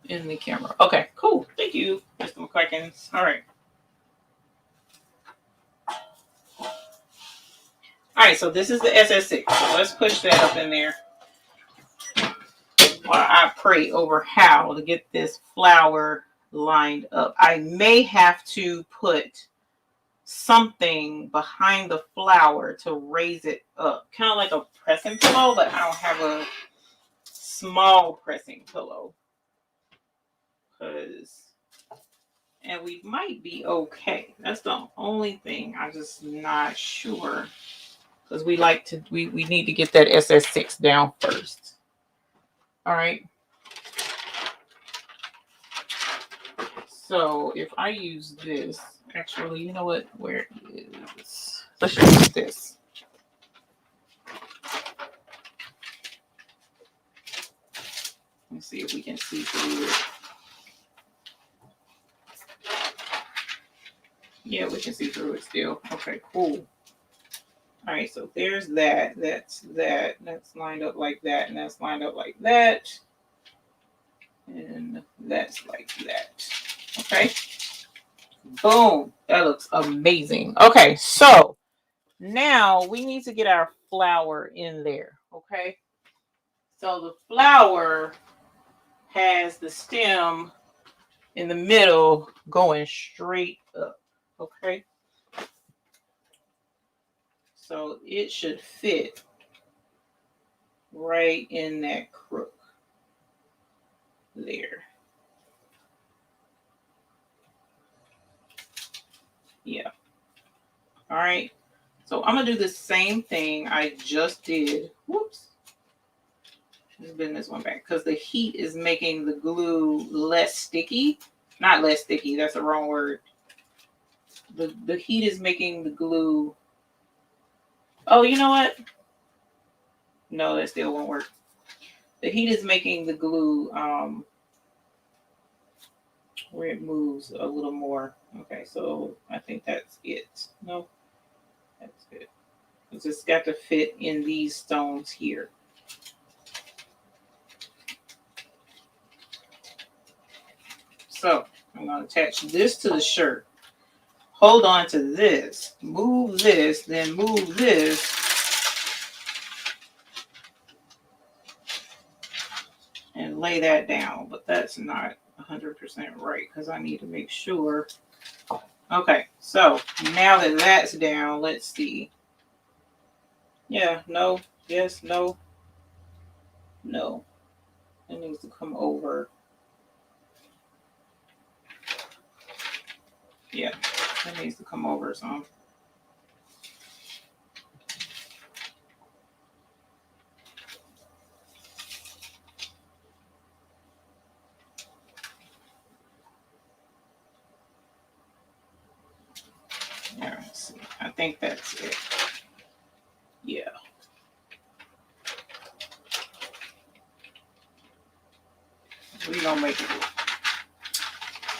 in the camera. Okay, cool. Thank you, Mr. McQuackins. All right. All right, so this is the SS6. So let's push that up in there while I pray over how to get this flower lined up. I may have to put something behind the flower to raise it up, kind of like a pressing pillow, but I don't have a small pressing pillow. And we might be okay. That's the only thing. I'm just not sure. Because we need to get that SS6 down first. All right. So if I use this, actually, you know what? Where is? Let's use this. Let's see if we can see through it. Yeah, we can see through it still. Okay, cool. All right, so there's that. That's that. That's lined up like that, and that's lined up like that. And that's like that. Okay. Boom. That looks amazing. Okay, so now we need to get our flower in there. Okay. So the flower has the stem in the middle going straight up. Okay. So it should fit right in that crook there. Yeah. All right. So I'm going to do the same thing I just did. Whoops. Let's bend this one back because the heat is making the glue less sticky. Not less sticky. That's the wrong word. The heat is making the glue. Oh, you know what? No, that still won't work. The heat is making the glue where it moves a little more. Okay, so I think that's it. No, that's good. It's just got to fit in these stones here. So I'm going to attach this to the shirt. Hold on to this. Move this, then move this. And lay that down. But that's not 100% right because I need to make sure. Okay, so now that that's down, let's see. Yeah, no, yes, no, no. It needs to come over. Yeah, it needs to come over some. Yeah, let's see. I think that's it. Yeah. We're gonna make it.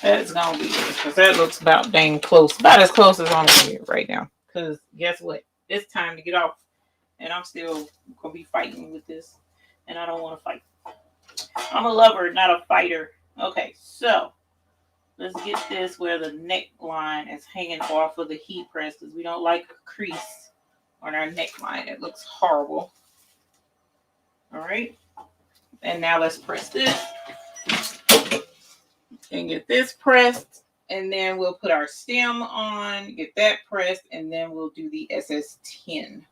That's gonna be it because that looks about dang close, about as close as I'm gonna get right now. Because guess what? It's time to get off, and I'm still gonna be fighting with this, and I don't want to fight. I'm a lover, not a fighter. Okay, so let's get this where the neckline is hanging off of the heat press because we don't like a crease on our neckline. It looks horrible. All right, and now let's press this. And get this pressed, and then we'll put our stem on, get that pressed, and then we'll do the SS10.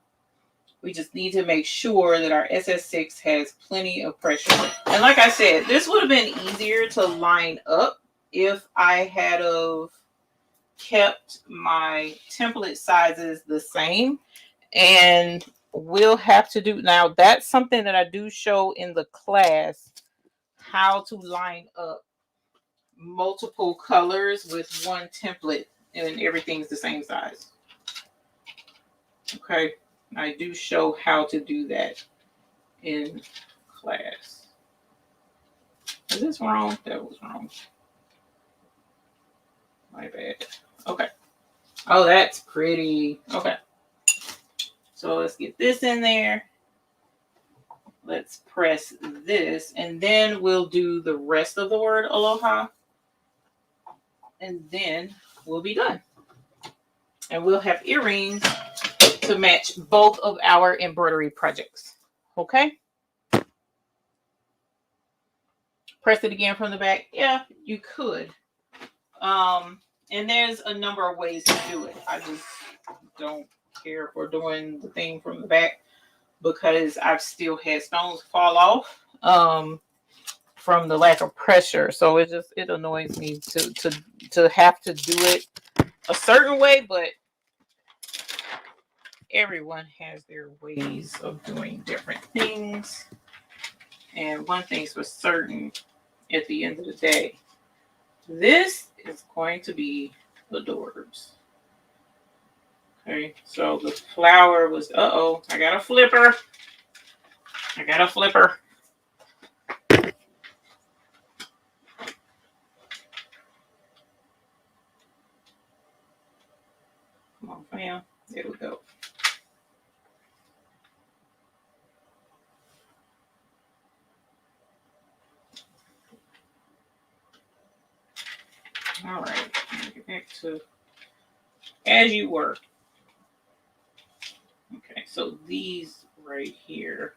We just need to make sure that our SS6 has plenty of pressure. And like I said, this would have been easier to line up if I had of kept my template sizes the same. And we'll have to do, now that's something that I do show in the class, how to line up multiple colors with one template and everything's the same size. Okay, I do show how to do that in class. Is this wrong? That was wrong. My bad. Okay. Oh, that's pretty. Okay. So let's get this in there. Let's press this and then we'll do the rest of the word aloha. And then we'll be done. And we'll have earrings to match both of our embroidery projects. Okay? Press it again from the back. Yeah, you could. And there's a number of ways to do it. I just don't care for doing the thing from the back because I've still had stones fall off. From the lack of pressure, so it annoys me to have to do it a certain way, but everyone has their ways of doing different things. And one thing's for certain, at the end of the day, this is going to be adorbs. Okay, so the flower was I got a flipper. Come on, fam. There we go. All right. Get back to as you were. Okay, so these right here.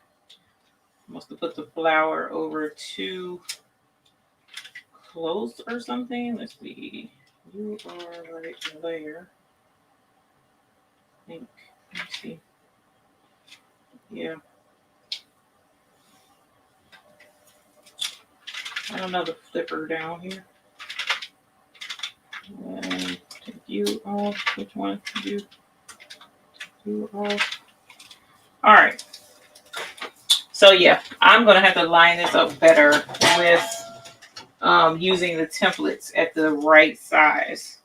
Must have put the flower over too close or something. Let's see. You are right there. I think. Let's see. Yeah. I don't know the flipper down here. And take you off. Which one? You off. All right. So yeah, I'm gonna have to line this up better with using the templates at the right size.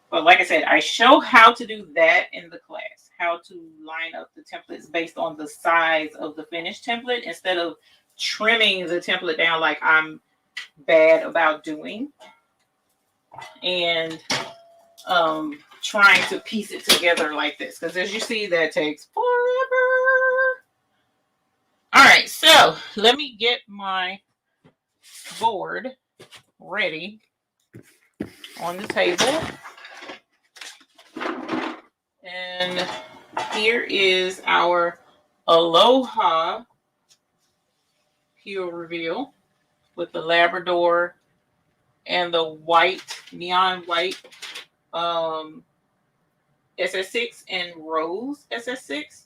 But like I said, I show how to do that in the class, how to line up the templates based on the size of the finished template instead of trimming the template down like I'm bad about doing and trying to piece it together like this. Because as you see, that takes forever. All right, so let me get my board ready on the table. And here is our Aloha Pure Reveal with the Labrador and the white, neon white SS6 and Rose SS6.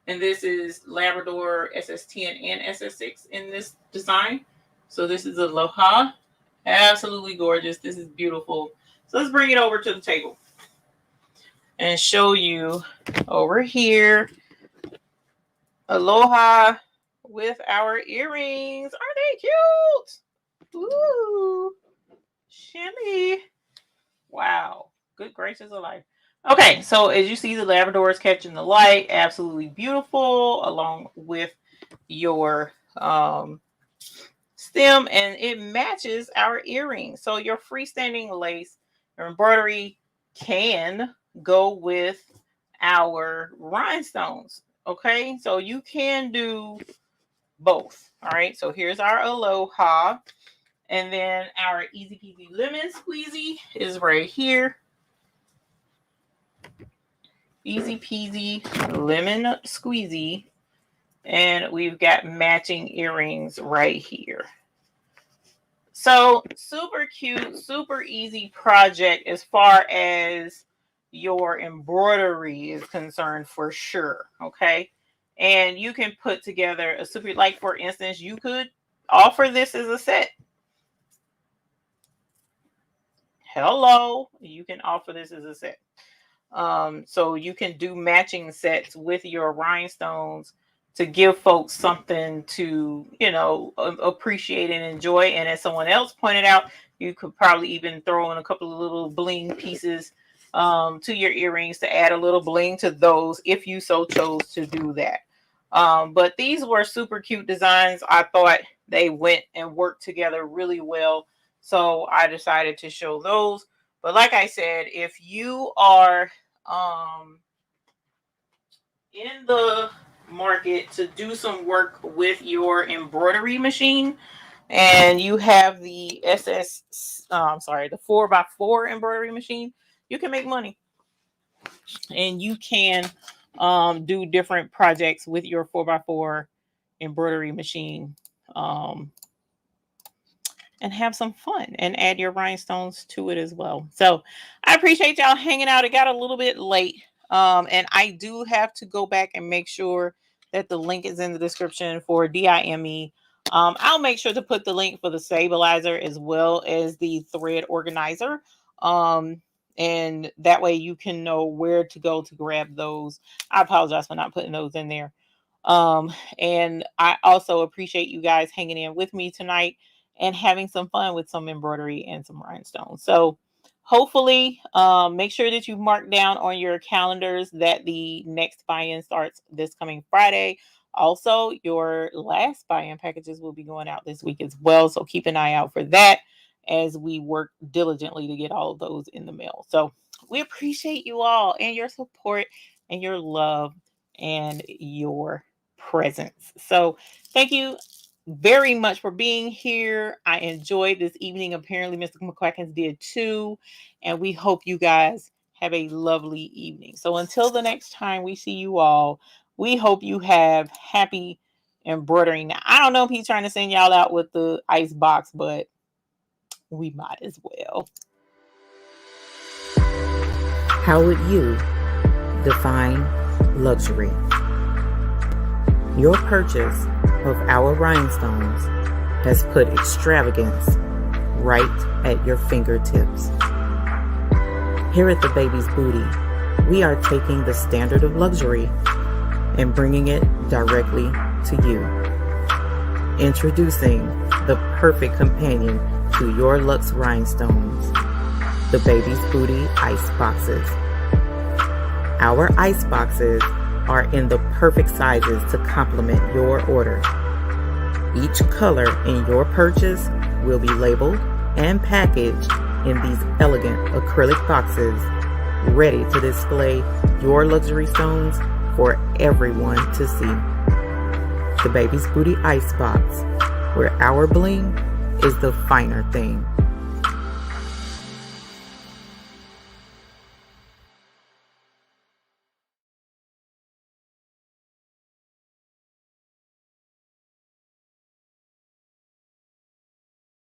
And this is Labrador SS10 and SS6 in this design. So this is Aloha. Absolutely gorgeous. This is beautiful. So let's bring it over to the table and show you over here Aloha with our earrings. Aren't they cute? Ooh, shimmy. Wow. Good gracious alive. Okay, so as you see, the Labrador is catching the light. Absolutely beautiful, along with your stem, and it matches our earrings. So your freestanding lace, your embroidery can go with our rhinestones. Okay, so you can do both. All right, so here's our Aloha, and then our easy peasy lemon squeezy is right here. Easy peasy lemon squeezy, and we've got matching earrings right here. So super cute, super easy project as far as your embroidery is concerned, for sure. Okay, and you can put together a super, like for instance, you could offer this as a set. Hello, you can offer this as a set. So you can do matching sets with your rhinestones to give folks something to, you know, appreciate and enjoy. And as someone else pointed out, you could probably even throw in a couple of little bling pieces to your earrings to add a little bling to those if you so chose to do that. But these were super cute designs. I thought they went and worked together really well. So I decided to show those. But like I said, if you are in the market to do some work with your embroidery machine and you have the the 4x4 embroidery machine, you can make money. And you can do different projects with your 4x4 embroidery machine. And have some fun and add your rhinestones to it as well. So I appreciate y'all hanging out. It got a little bit late. And I do have to go back and make sure that the link is in the description for DIME. I'll make sure to put the link for the stabilizer as well as the thread organizer. And that way you can know where to go to grab those. I apologize for not putting those in there. And I also appreciate you guys hanging in with me tonight and having some fun with some embroidery and some rhinestones. So hopefully make sure that you mark down on your calendars that the next buy-in starts this coming Friday. Also, your last buy-in packages will be going out this week as well. So keep an eye out for that as we work diligently to get all of those in the mail. So we appreciate you all and your support and your love and your presence. So thank you very much for being here. I enjoyed this evening. Apparently Mr. McQuackins did too. And we hope you guys have a lovely evening. So until the next time we see you all, we hope you have happy embroidering. Now, I don't know if he's trying to send y'all out with the ice box, but we might as well. How would you define luxury? Your purchase of our rhinestones has put extravagance right at your fingertips. Here at the Baby's Booty, we are taking the standard of luxury and bringing it directly to you. Introducing the perfect companion to your luxe rhinestones, the the Baby's Booty ice boxes. Our ice boxes are in the perfect sizes to complement your order. Each color in your purchase will be labeled and packaged in these elegant acrylic boxes, ready to display your luxury stones for everyone to see. The Baby's Booty ice box, where our bling is the finer thing.